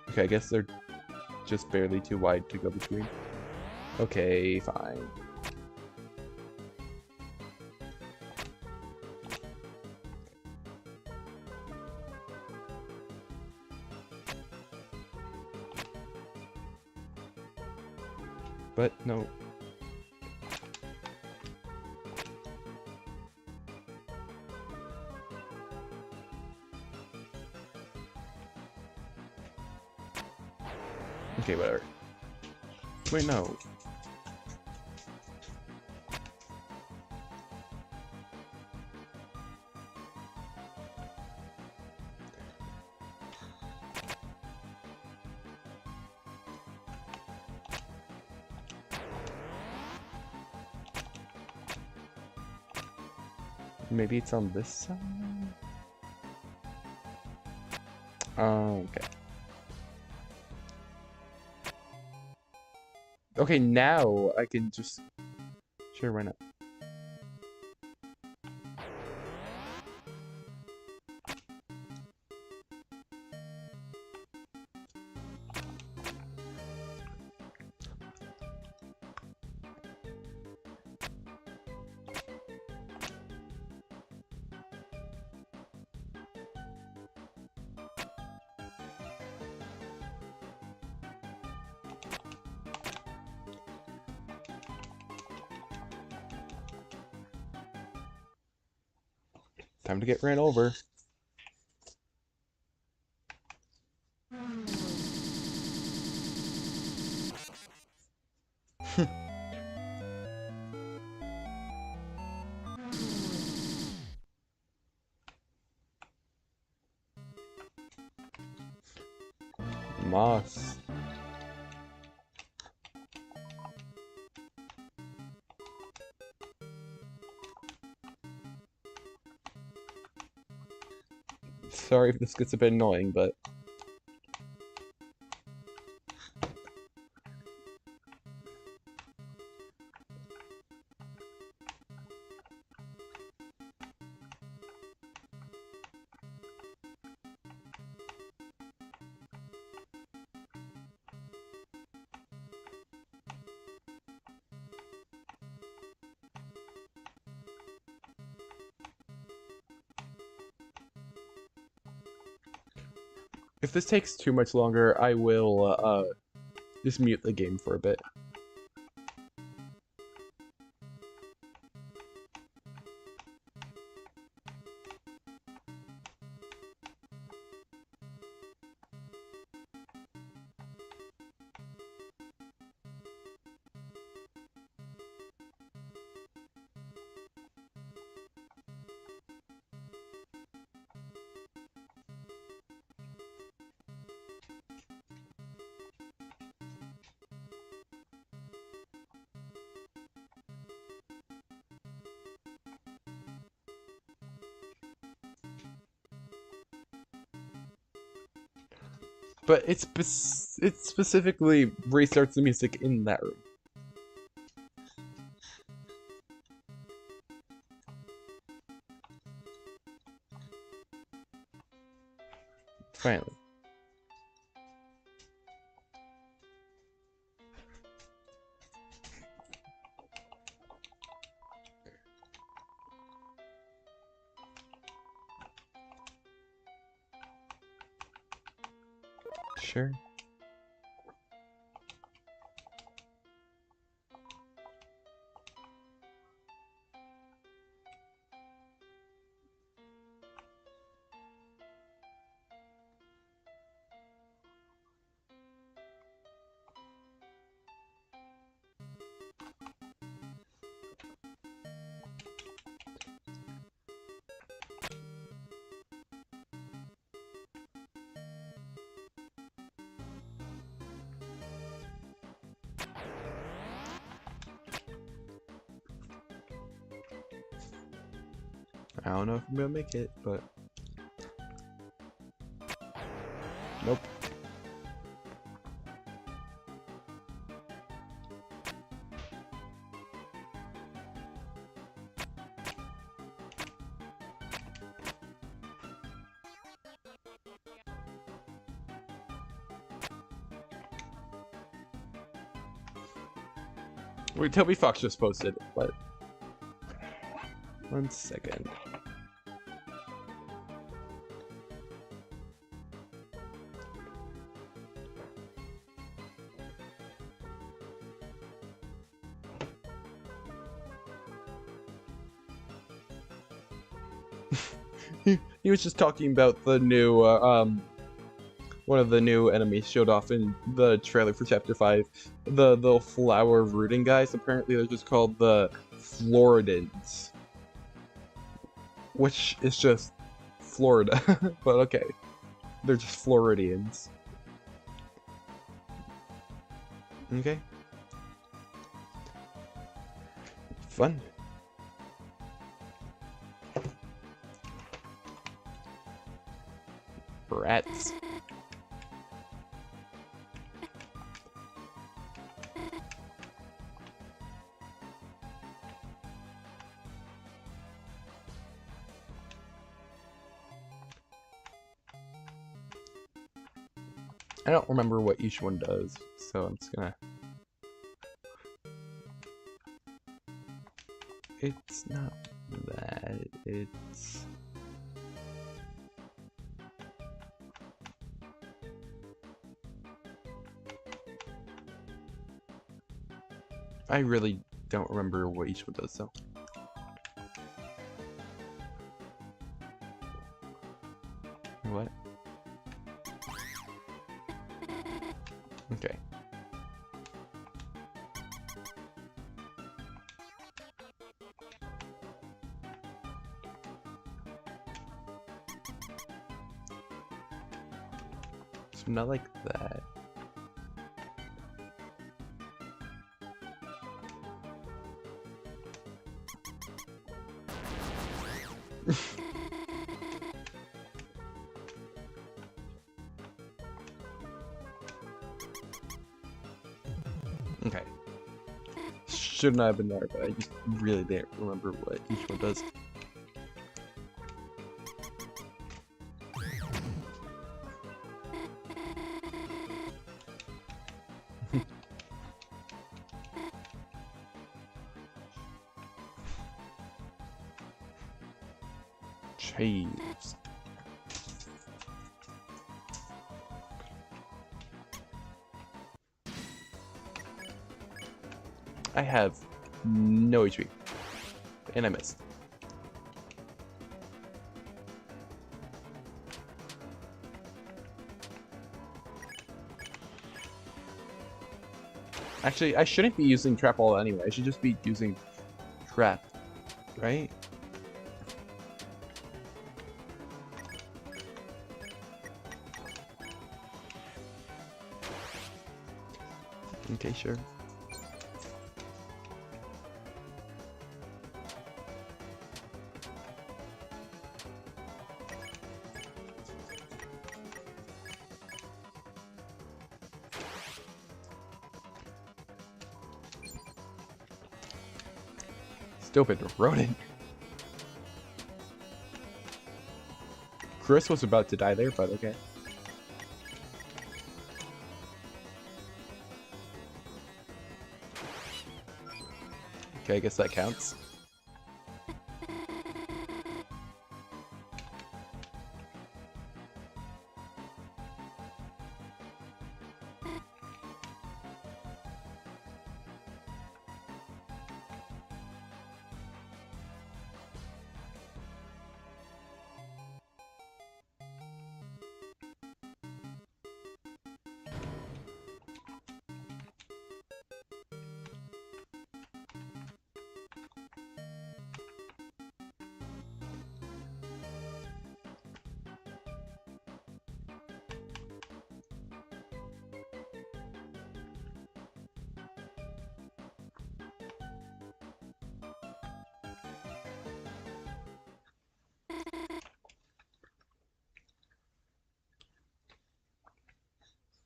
Okay, I guess they're just barely too wide to go between. Okay, fine. But no. Okay, whatever. Wait, no. Maybe it's on this side? Okay. Okay, now I can just... Sure, why not? Time to get ran over. Moss. Sorry if this gets a bit annoying, but... If this takes too much longer, I will, just mute the game for a bit. But it specifically restarts the music in that room. Finally. Sure. I don't know if I'm gonna make it, but nope. Wait, Toby Fox just posted. What? 1 second. He was just talking about the new, one of the new enemies showed off in the trailer for Chapter 5. The flower rooting guys, apparently they're just called the Floridans. Which is just Florida, but okay. They're just Floridians. Okay. Fun. Rats. I don't remember what each one does, so I'm just gonna... It's not that, it's... I really don't remember what each one does, so... What? Okay. So not like that. Okay. Should not have been there, but I just really didn't remember what each one does. Chaves. I have no HP. And I missed. Actually, I shouldn't be using Trap Ball anyway. I should just be using Trap, right? Okay, sure. Stupid rodent. Chris was about to die there, but okay. Okay, I guess that counts.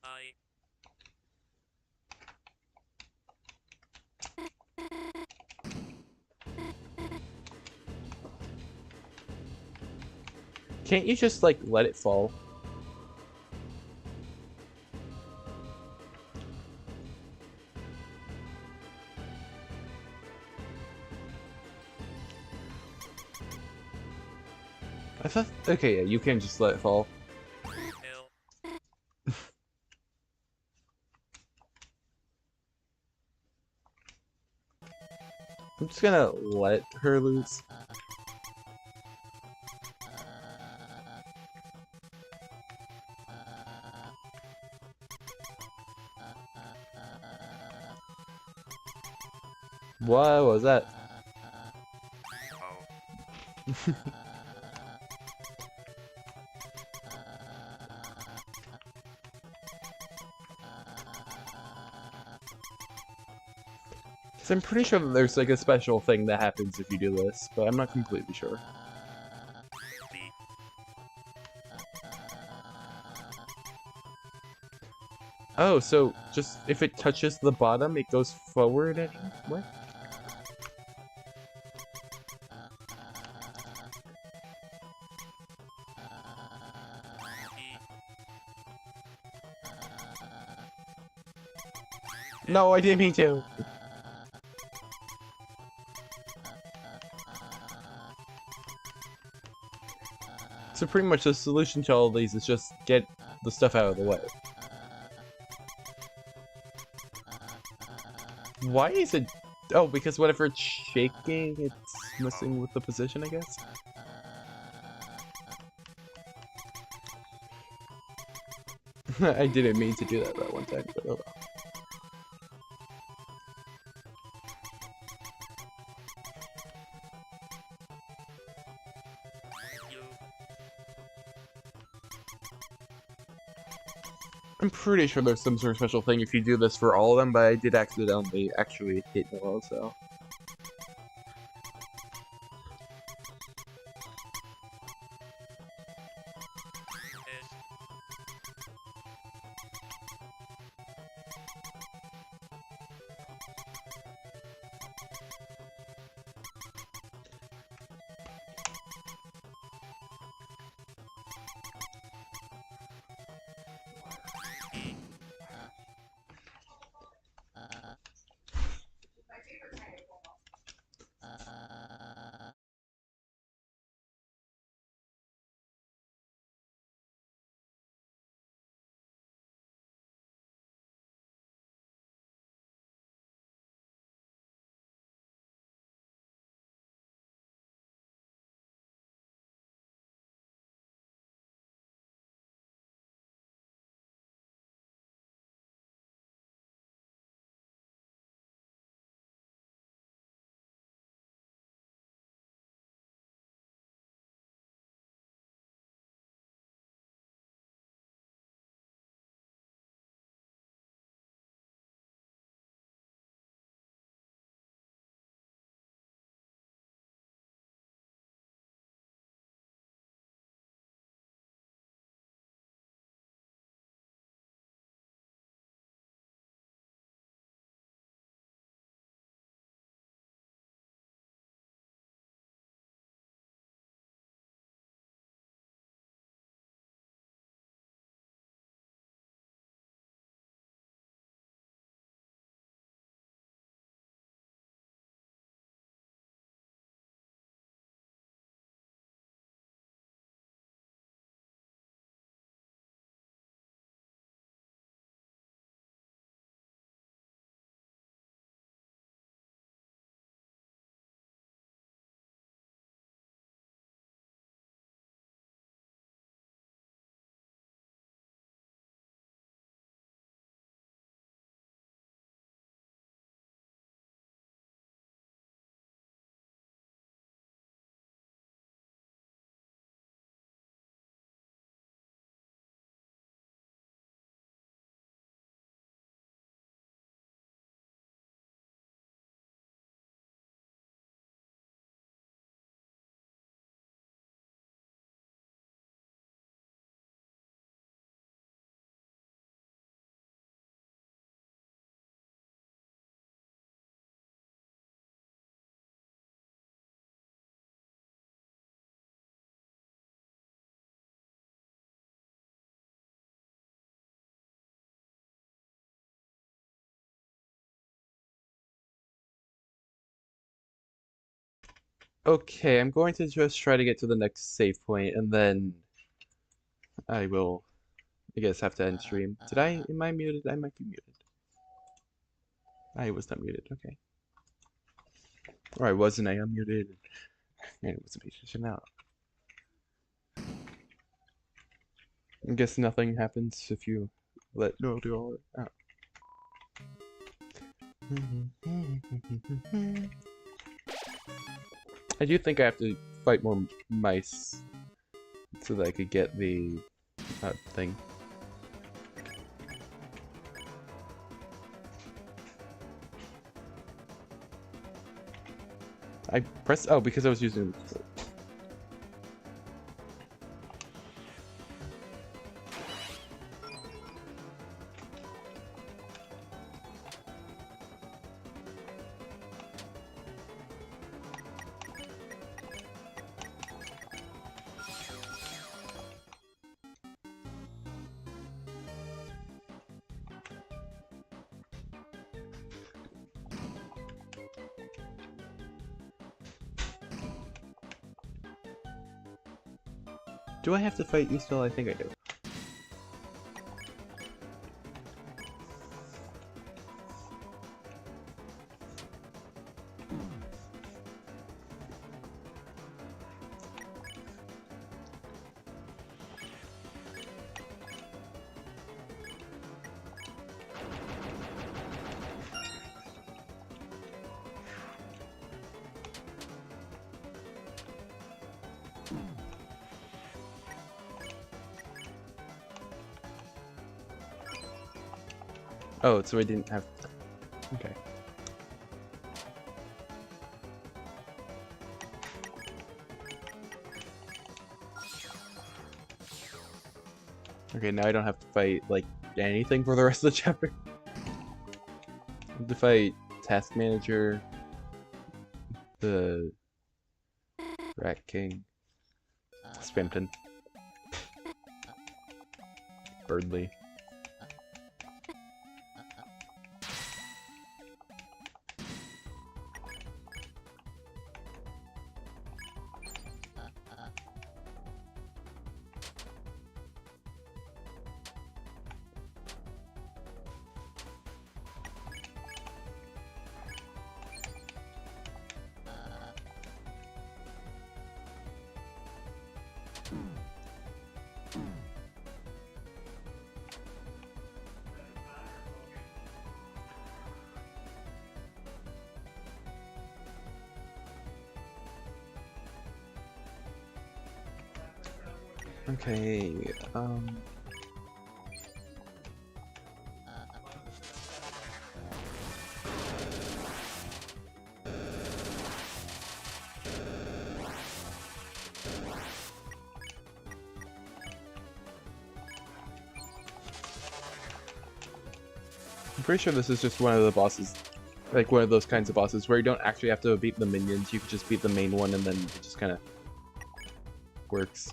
I Can't you just, like, let it fall? I thought... Okay, yeah, you can just let it fall. L I'm just gonna let her lose. What was that? oh. Because I'm pretty sure that there's like a special thing that happens if you do this, but I'm not completely sure. B Oh, so just if it touches the bottom, it goes forward anyway? E No, I didn't mean to. So pretty much the solution to all these is just get the stuff out of the way. Why is it... Oh, because whenever it's shaking, it's messing with the position, I guess? I didn't mean to do that one time, but oh well. U I'm pretty sure there's some sort of special thing if you do this for all of them, but I did accidentally actually hit Noel, so... S E Okay, I'm going to just try to get to the next save point, and then I will, I guess, have to end stream. Am I muted? I might be muted. I was not muted, okay. Or I wasn't, I unmuted. And it was a muted now. I guess nothing happens if you let no do all it. Oh. I do think I have to fight more mice so that I could get the thing. I pressed because I was using the Do I have to fight you still? I think I do. Oh, so I didn't have... Okay. Okay, now I don't have to fight, like, anything for the rest of the chapter. I have to fight Task Manager, the Rat King, Spimpton, Birdly. Okay, I'm pretty sure this is just one of the bosses, like one of those kinds of bosses where you don't actually have to beat the minions, you can just beat the main one and then it just kind of works.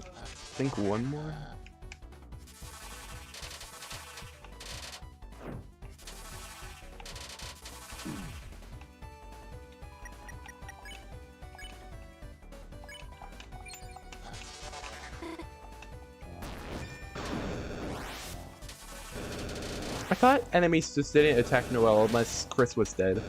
I think one more? I thought enemies just didn't attack Noelle unless Chris was dead.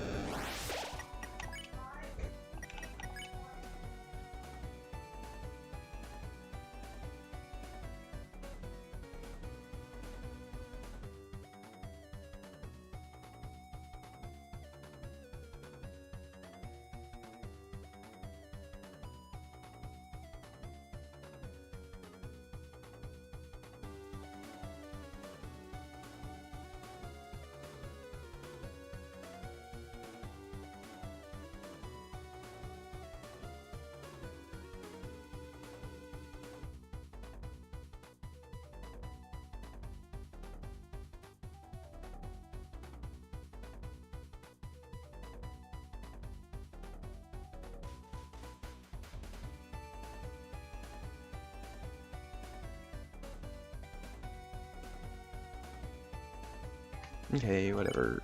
Okay, whatever.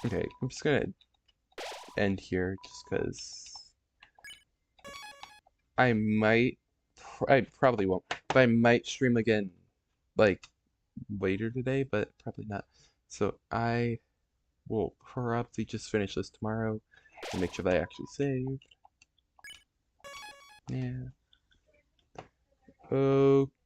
Okay, I'm just gonna end here just because I might, I probably won't, but I might stream again like later today, but probably not. So I will probably just finish this tomorrow and make sure that I actually save. Yeah. Okay.